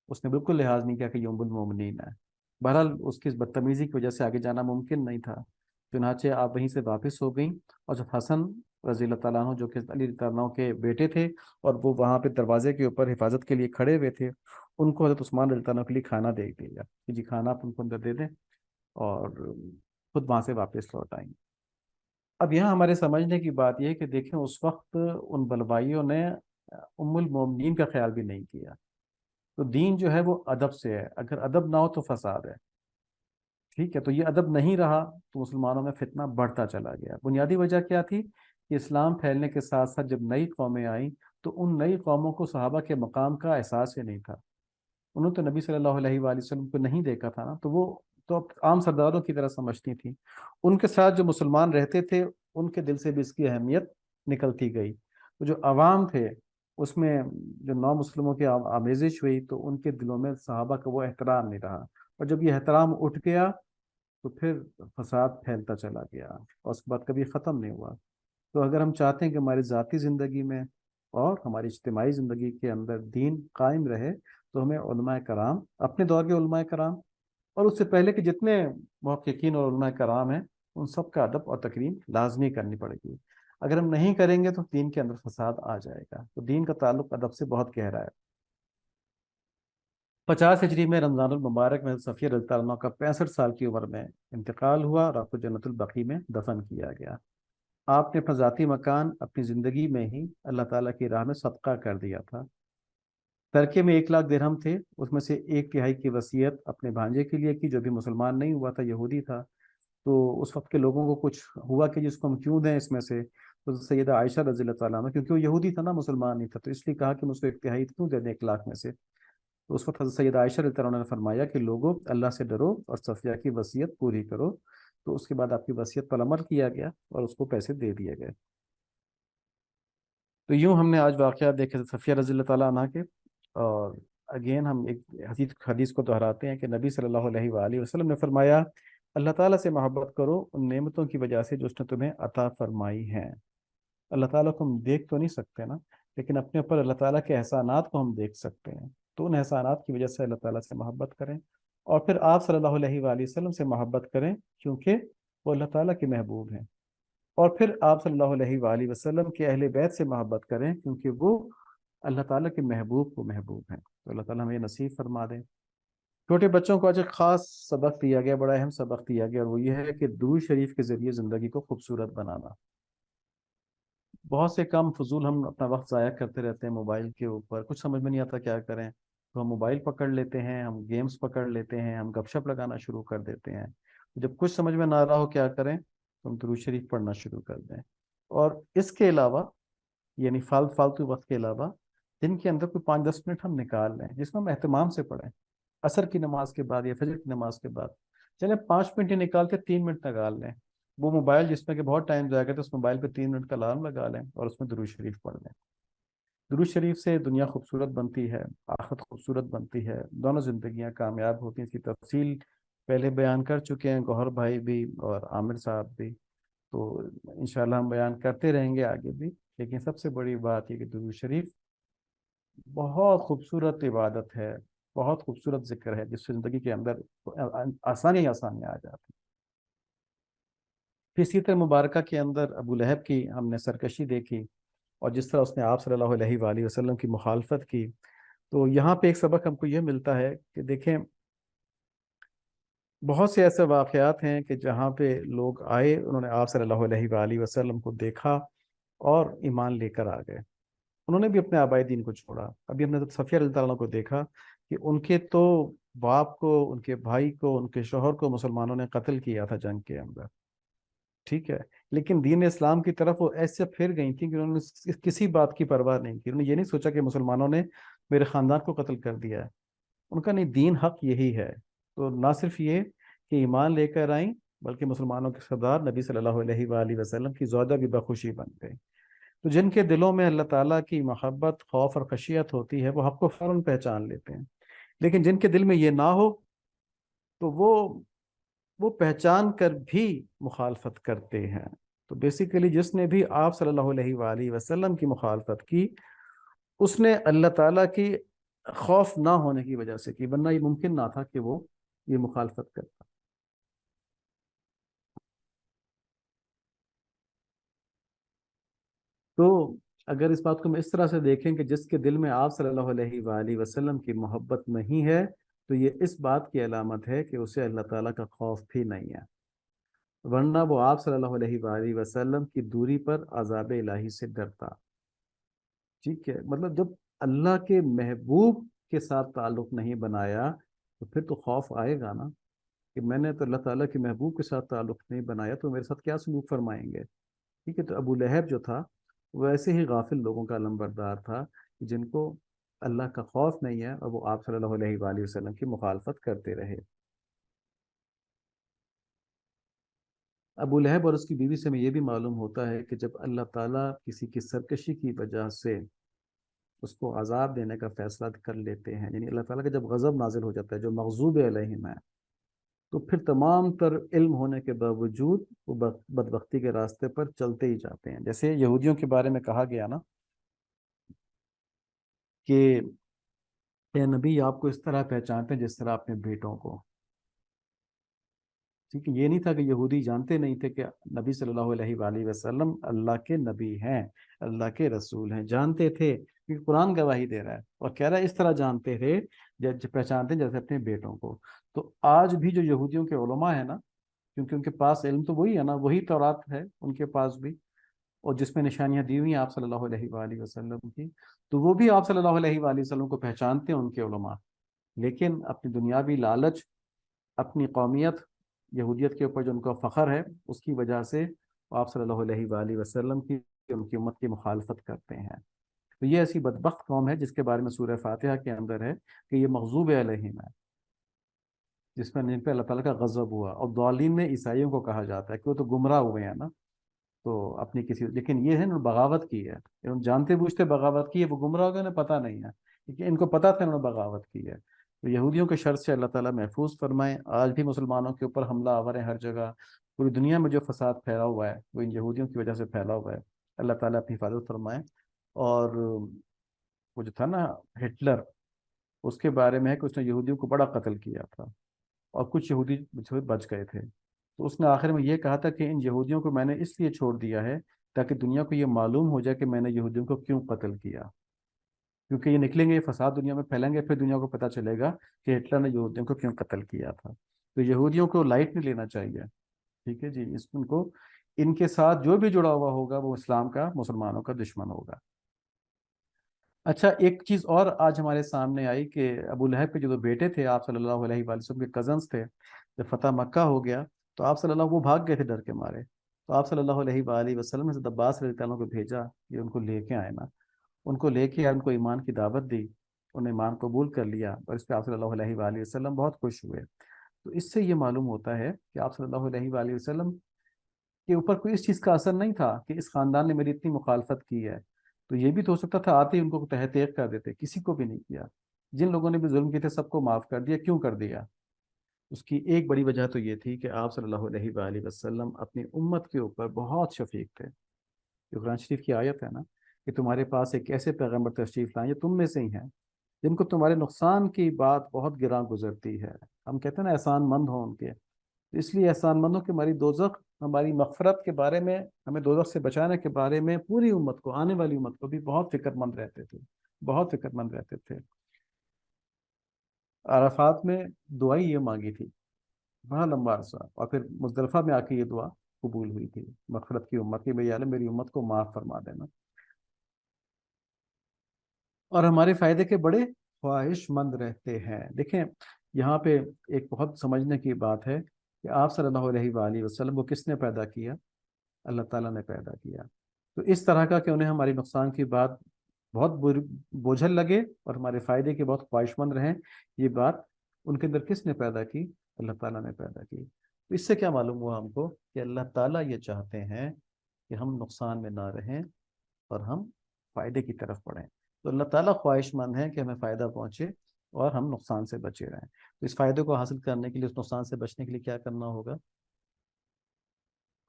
اس نے بالکل لحاظ نہیں کیا کہ یہ ام المومنین ہے۔ بہرحال اس کی اس بدتمیزی کی وجہ سے آگے جانا ممکن نہیں تھا، چنانچہ آپ وہیں سے واپس ہو گئیں، اور جب حسن رضی اللہ تعالیٰ عنہ جو کہ علی رضی اللہ عنہ کے بیٹے تھے، اور وہ وہاں پہ دروازے کے اوپر حفاظت کے لیے کھڑے ہوئے تھے، ان کو حضرت عثمان رضی اللہ عنہ کے لیے کھانا دے دیا کہ جی کھانا آپ ان کو اندر دے دیں، اور خود وہاں سے واپس لوٹ آئیں۔ اب یہاں ہمارے سمجھنے کی بات یہ ہے کہ دیکھیں اس وقت ان بلوائیوں نے ام المومنین کا خیال بھی نہیں کیا۔ تو دین جو ہے وہ ادب سے ہے، اگر ادب نہ ہو تو فساد ہے، ٹھیک ہے؟ تو یہ ادب نہیں رہا تو مسلمانوں میں فتنہ بڑھتا چلا گیا۔ بنیادی وجہ کیا تھی کہ اسلام پھیلنے کے ساتھ ساتھ جب نئی قومیں آئیں تو ان نئی قوموں کو صحابہ کے مقام کا احساس ہی نہیں تھا، انہوں تو نبی صلی اللہ علیہ وآلہ وسلم کو نہیں دیکھا تھا نا، تو وہ تو اب عام سرداروں کی طرح سمجھتی تھیں، ان کے ساتھ جو مسلمان رہتے تھے ان کے دل سے بھی اس کی اہمیت نکلتی گئی، تو جو عوام تھے اس میں جو نو مسلموں کی آمیزش ہوئی تو ان کے دلوں میں صحابہ کا وہ احترام نہیں رہا، اور جب یہ احترام اٹھ گیا تو پھر فساد پھیلتا چلا گیا، اور اس کے بعد کبھی ختم نہیں ہوا۔ تو اگر ہم چاہتے ہیں کہ ہماری ذاتی زندگی میں اور ہماری اجتماعی زندگی کے اندر دین قائم رہے، تو ہمیں علماء کرام، اپنے دور کے علماء کرام اور اس سے پہلے کے جتنے محققین اور علماء کرام ہیں، ان سب کا ادب اور تکریم لازمی کرنی پڑے گی۔ اگر ہم نہیں کریں گے تو دین کے اندر فساد آ جائے گا۔ تو دین کا تعلق ادب سے بہت گہرا ہے۔ 50 ہجری میں رمضان المبارک میں صفیہ رضی اللہ عنہ کا 65 سال کی عمر میں انتقال ہوا اور آپ کو جنت البقیع میں دفن کیا گیا۔ آپ نے اپنا ذاتی مکان اپنی زندگی میں ہی اللہ تعالیٰ کی راہ میں صدقہ کر دیا تھا۔ ترکے میں 1 لاکھ درہم تھے، اس میں سے 1/3 کی وصیت اپنے بھانجے کے لیے کی جو بھی مسلمان نہیں ہوا تھا، یہودی تھا۔ تو اس وقت کے لوگوں کو کچھ ہوا کہ جس کو ہم کیوں دیں اس میں سے، تو سیدہ عائشہ رضی اللہ تعالیٰ عنہ، کیونکہ وہ یہودی تھا نا، مسلمان نہیں تھا، تو اس لیے کہا کہ مجھ کو 1/3 کیوں دے دیں 1 لاکھ میں سے۔ تو اس وقت حضرت سیدہ عائشہ رضی اللہ عنہ نے فرمایا کہ لوگوں اللہ سے ڈرو اور صفیہ کی وصیت پوری کرو۔ تو اس کے بعد آپ کی وصیت پر عمل کیا گیا اور اس کو پیسے دے دیے گئے۔ تو یوں ہم نے آج واقعات دیکھے صفیہ رضی اللہ تعالیٰ عنہ کے۔ اور اگین ہم ایک حدیث کو دہراتے ہیں کہ نبی صلی اللہ علیہ وآلہ وسلم نے فرمایا، اللہ تعالیٰ سے محبت کرو ان نعمتوں کی وجہ سے جو اس نے تمہیں عطا فرمائی ہیں۔ اللہ تعالیٰ کو ہم دیکھ تو نہیں سکتے نا، لیکن اپنے اوپر اللہ تعالیٰ کے احسانات کو ہم دیکھ سکتے ہیں۔ تو ان احسانات کی وجہ سے اللہ تعالیٰ سے محبت کریں، اور پھر آپ صلی اللہ علیہ وآلہ وسلم سے محبت کریں کیونکہ وہ اللہ تعالیٰ کے محبوب ہیں، اور پھر آپ صلی اللہ علیہ وآلہ وسلم کے اہل بیت سے محبت کریں کیونکہ وہ اللہ تعالیٰ کے محبوب کو محبوب ہیں۔ تو اللہ تعالیٰ ہمیں یہ نصیب فرما دیں۔ چھوٹے بچوں کو آج ایک خاص سبق دیا گیا، بڑا اہم سبق دیا گیا، اور وہ یہ ہے کہ درود شریف کے ذریعے زندگی کو خوبصورت بنانا۔ بہت سے کم فضول ہم اپنا وقت ضائع کرتے رہتے ہیں موبائل کے اوپر، کچھ سمجھ میں نہیں آتا کیا کریں، تو ہم موبائل پکڑ لیتے ہیں، ہم گیمز پکڑ لیتے ہیں، ہم گپ شپ لگانا شروع کر دیتے ہیں۔ جب کچھ سمجھ میں نہ آ رہا ہو کیا کریں، تو ہم درود شریف پڑھنا شروع کر دیں۔ اور اس کے علاوہ، یعنی فالتو وقت کے علاوہ، دن کے اندر کوئی 5-10 منٹ ہم نکال لیں جس میں ہم اہتمام سے پڑھیں، عصر کی نماز کے بعد یا فجر کی نماز کے بعد۔ چلے 5 منٹ ہی نکال کے 3 منٹ نکال لیں، وہ موبائل جس میں کہ بہت ٹائم ضائع کرتے ہیں، اس موبائل پہ 3 منٹ کا الارم لگا لیں اور اس میں درود شریف پڑھ لیں۔ درود شریف سے دنیا خوبصورت بنتی ہے، آخرت خوبصورت بنتی ہے، دونوں زندگیاں کامیاب ہوتی ہیں۔ اس کی تفصیل پہلے بیان کر چکے ہیں گوہر بھائی بھی اور عامر صاحب بھی، تو انشاءاللہ ہم بیان کرتے رہیں گے آگے بھی۔ لیکن سب سے بڑی بات یہ کہ درود شریف بہت خوبصورت عبادت ہے، بہت خوبصورت ذکر ہے، جس سے زندگی کے اندر آسانیاں آ جاتی۔ پھر سیرت مبارکہ کے اندر ابو لہب کی ہم نے سرکشی دیکھی، اور جس طرح اس نے آپ صلی اللہ علیہ وآلہ وسلم کی مخالفت کی۔ تو یہاں پہ ایک سبق ہم کو یہ ملتا ہے کہ دیکھیں، بہت سے ایسے واقعات ہیں کہ جہاں پہ لوگ آئے، انہوں نے آپ صلی اللہ علیہ وآلہ وسلم کو دیکھا اور ایمان لے کر آ گئے، انہوں نے بھی اپنے آبائی دین کو چھوڑا۔ ابھی ہم نے صفیہ رضی اللہ عنہ کو دیکھا کہ ان کے تو باپ کو، ان کے بھائی کو، ان کے شوہر کو مسلمانوں نے قتل کیا تھا جنگ کے اندر، ٹھیک ہے، لیکن دین اسلام کی طرف وہ ایسے پھر گئی تھیں کہ انہوں نے کسی بات کی پرواہ نہیں کی۔ انہوں نے یہ نہیں سوچا کہ مسلمانوں نے میرے خاندان کو قتل کر دیا ہے، ان کا نہیں، دین حق یہی ہے۔ تو نہ صرف یہ کہ ایمان لے کر آئیں، بلکہ مسلمانوں کے سردار نبی صلی اللہ علیہ وآلہ وسلم کی زوجہ بھی بخوشی بن گئی۔ تو جن کے دلوں میں اللہ تعالیٰ کی محبت، خوف اور خشیت ہوتی ہے، وہ حق کو فوراً پہچان لیتے ہیں، لیکن جن کے دل میں یہ نہ ہو تو وہ پہچان کر بھی مخالفت کرتے ہیں۔ تو بیسیکلی جس نے بھی آپ صلی اللہ علیہ وآلہ وسلم کی مخالفت کی، اس نے اللہ تعالیٰ کی خوف نہ ہونے کی وجہ سے کی، ورنہ یہ ممکن نہ تھا کہ وہ یہ مخالفت کرتا۔ تو اگر اس بات کو ہم اس طرح سے دیکھیں کہ جس کے دل میں آپ صلی اللہ علیہ وآلہ وسلم کی محبت نہیں ہے، تو یہ اس بات کی علامت ہے کہ اسے اللہ تعالیٰ کا خوف بھی نہیں ہے، ورنہ وہ آپ صلی اللہ علیہ وآلہ وسلم کی دوری پر عذاب الہی سے ڈرتا۔ ٹھیک ہے، مطلب جب اللہ کے محبوب کے ساتھ تعلق نہیں بنایا تو پھر تو خوف آئے گا نا، کہ میں نے تو اللہ تعالیٰ کے محبوب کے ساتھ تعلق نہیں بنایا تو میرے ساتھ کیا سلوک فرمائیں گے۔ ٹھیک ہے، تو ابو لہب جو تھا وہ ایسے ہی غافل لوگوں کا لمبردار تھا جن کو اللہ کا خوف نہیں ہے، اور وہ آپ صلی اللہ علیہ وآلہ وسلم کی مخالفت کرتے رہے۔ ابو لہب اور اس کی بیوی سے ہمیں یہ بھی معلوم ہوتا ہے کہ جب اللہ تعالیٰ کسی کی سرکشی کی وجہ سے اس کو عذاب دینے کا فیصلہ کر لیتے ہیں، یعنی اللہ تعالیٰ کا جب غضب نازل ہو جاتا ہے، جو مغضوب علیہم ہے، تو پھر تمام تر علم ہونے کے باوجود وہ بدبختی کے راستے پر چلتے ہی جاتے ہیں. جیسے یہودیوں کے بارے میں کہا گیا نا کہ اے نبی آپ کو اس طرح پہچانتے ہیں جس طرح اپنے بیٹوں کو. ٹھیک ہے، یہ نہیں تھا کہ یہودی جانتے نہیں تھے کہ نبی صلی اللہ علیہ وآلہ وسلم اللہ کے نبی ہیں، اللہ کے رسول ہیں. جانتے تھے کیونکہ قرآن گواہی دے رہا ہے اور کہہ رہا ہے اس طرح جانتے تھے پہچانتے ہیں جیسے اپنے بیٹوں کو. تو آج بھی جو یہودیوں کے علماء ہیں نا، کیونکہ ان کے پاس علم تو وہی ہے نا، وہی تورات ہے ان کے پاس بھی، اور جس میں نشانیاں دی ہوئی ہیں آپ صلی اللہ علیہ وآلہ وسلم کی، تو وہ بھی آپ صلی اللہ علیہ وآلہ وسلم کو پہچانتے ہیں ان کے علماء. لیکن اپنی دنیاوی لالچ، اپنی قومیت، یہودیت کے اوپر جو ان کا فخر ہے، اس کی وجہ سے آپ صلی اللہ علیہ وآلہ وسلم کی ان کی امت کی مخالفت کرتے ہیں. تو یہ ایسی بدبخت قوم ہے جس کے بارے میں سورہ فاتحہ کے اندر ہے کہ یہ مغضوب علیہم ہے، جس میں جن پہ اللہ تعالیٰ کا غضب ہوا. اور ضالین میں عیسائیوں کو کہا جاتا ہے کہ وہ تو گمراہ ہوئے ہیں نا. تو اپنی کسی، لیکن یہ ہے انہوں نے بغاوت کی ہے، انہوں نے جانتے بوجھتے بغاوت کی ہے. وہ گمراہ ہو گئے، انہیں پتہ نہیں ہے، کیونکہ ان کو پتہ تھا انہوں نے بغاوت کی ہے. تو یہودیوں کے شر سے اللہ تعالیٰ محفوظ فرمائے. آج بھی مسلمانوں کے اوپر حملہ آور ہیں ہر جگہ. پوری دنیا میں جو فساد پھیلا ہوا ہے وہ ان یہودیوں کی وجہ سے پھیلا ہوا ہے. اللہ تعالیٰ اپنی حفاظت فرمائے. اور وہ جو تھا نا ہٹلر، اس کے بارے میں ہے کہ اس نے یہودیوں کو بڑا قتل کیا تھا اور کچھ یہودی بچ گئے تھے. تو اس نے آخر میں یہ کہا تھا کہ ان یہودیوں کو میں نے اس لیے چھوڑ دیا ہے تاکہ دنیا کو یہ معلوم ہو جائے کہ میں نے یہودیوں کو کیوں قتل کیا. کیونکہ یہ نکلیں گے، یہ فساد دنیا میں پھیلیں گے، پھر دنیا کو پتہ چلے گا کہ ہٹلر نے یہودیوں کو کیوں قتل کیا تھا. تو یہودیوں کو لائٹ نہیں لینا چاہیے. ٹھیک ہے جی، ان کو، ان کے ساتھ جو بھی جڑا ہوا ہوگا وہ اسلام کا، مسلمانوں کا دشمن ہوگا. اچھا، ایک چیز اور آج ہمارے سامنے آئی کہ ابو لہب کے جو دو بیٹے تھے آپ صلی اللہ علیہ وآلہ وسلم کے کزنس تھے، جب فتح مکہ ہو گیا تو آپ صلی اللہ، وہ بھاگ گئے تھے ڈر کے مارے. تو آپ صلی اللہ علیہ وآلہ وسلم نے عباس رضی اللہ عنہ کو بھیجا کہ ان کو لے کے آئے نا. ان کو لے کے ان کو ایمان کی دعوت دی، انہوں نے ایمان قبول کر لیا اور اس پہ آپ صلی اللہ علیہ وآلہ وسلم بہت خوش ہوئے. تو اس سے یہ معلوم ہوتا ہے کہ آپ صلی اللہ علیہ وآلہ وسلم کے اوپر کوئی اس چیز کا اثر نہیں تھا کہ اس خاندان نے میری اتنی مخالفت کی ہے. تو یہ بھی تو ہو سکتا تھا آتے ہی ان کو تحت ایک کر دیتے، کسی کو بھی نہیں کیا. جن لوگوں نے بھی ظلم کیے تھے سب کو معاف کر دیا. کیوں کر دیا؟ اس کی ایک بڑی وجہ تو یہ تھی کہ آپ صلی اللہ علیہ وآلہ وسلم اپنی امت کے اوپر بہت شفیق تھے. جو قرآن شریف کی آیت ہے نا کہ تمہارے پاس ایک ایسے پیغمبر تشریف لائیں، یہ تم میں سے ہی ہیں جن کو تمہارے نقصان کی بات بہت گراں گزرتی ہے. ہم کہتے ہیں نا احسان مند ہوں ان کے. اس لیے احسان مندوں کی ہماری دوزخ، ہماری مغفرت کے بارے میں، ہمیں دوزخ سے بچانے کے بارے میں پوری امت کو، آنے والی امت کو بھی بہت فکر مند رہتے تھے، بہت فکر مند رہتے تھے. عرفات میں دعا ہی یہ مانگی تھی بڑا لمبا عرصہ، اور پھر مزدلفہ میں آ کے یہ دعا قبول ہوئی تھی مغفرت کی امت کی، بھئی میری امت کو معاف فرما دینا. اور ہمارے فائدے کے بڑے خواہش مند رہتے ہیں. دیکھیں یہاں پہ ایک بہت سمجھنے کی بات ہے کہ آپ صلی اللہ علیہ وآلہ وسلم کو کس نے پیدا کیا؟ اللہ تعالیٰ نے پیدا کیا. تو اس طرح کا کہ انہیں ہماری نقصان کی بات بہت بوجھل لگے اور ہمارے فائدے کے بہت خواہش مند رہیں، یہ بات ان کے اندر کس نے پیدا کی؟ اللہ تعالیٰ نے پیدا کی. تو اس سے کیا معلوم ہوا ہم کو کہ اللہ تعالیٰ یہ چاہتے ہیں کہ ہم نقصان میں نہ رہیں اور ہم فائدے کی طرف بڑھیں. تو اللہ تعالیٰ خواہش مند ہے کہ ہمیں فائدہ پہنچے اور ہم نقصان سے بچے رہیں. تو اس فائدے کو حاصل کرنے کے لیے، اس نقصان سے بچنے کے لیے کیا کرنا ہوگا؟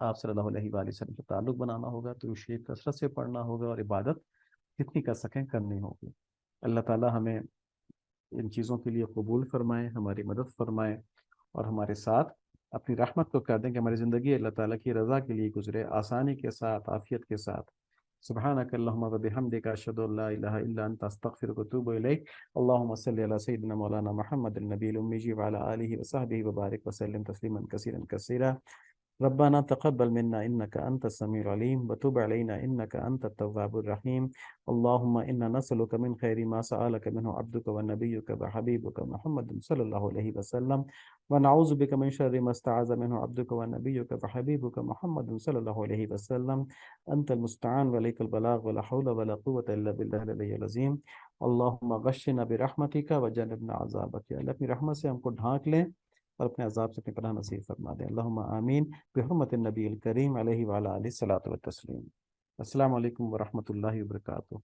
آپ صلی اللہ علیہ وآلہ وسلم سے تعلق بنانا ہوگا، تو شریف کثرت سے پڑھنا ہوگا اور عبادت جتنی کر سکیں کرنی ہوگی. اللہ تعالیٰ ہمیں ان چیزوں کے لیے قبول فرمائے، ہماری مدد فرمائے اور ہمارے ساتھ اپنی رحمت کو کر دیں کہ ہماری زندگی اللہ تعالیٰ کی رضا کے لیے گزرے، آسانی کے ساتھ، عافیت کے ساتھ. سبحانك اللهم وبحمدك اشهد ان لا اله الا انت استغفرك واتوب اليك. اللهم صل على سيدنا مولانا محمد النبي الامي وعلى اله وصحبه وبارك وسلم تسليما كثيرا كثيرا. ربنا تقبل منا إنك أنت السميع العليم وتب علينا إنك أنت التواب الرحيم. اللهم إنا نسألك من خير ما سألك منه عبدك ونبيك وحبيبك محمد صلى الله عليه وسلم، ونعوذ بك من شر ما استعاذ منه عبدك ونبيك وحبيبك محمد صلى الله عليه وسلم. أنت المستعان وعليك البلاغ ولا حول ولا قوة إلا بالله العلي العظيم. اللهم غشنا برحمتك وجنبنا عذابك. اللہ اپنی رحمت سے ہم کو ڈھانک لیں اور اپنے عذاب سے اپنی پناہ نصیب فرما دیں. اللہم آمین بحرمت النبی الکریم علیہ وعلی آلہ الصلاۃ والتسلیم. السلام علیکم ورحمۃ اللہ وبرکاتہ.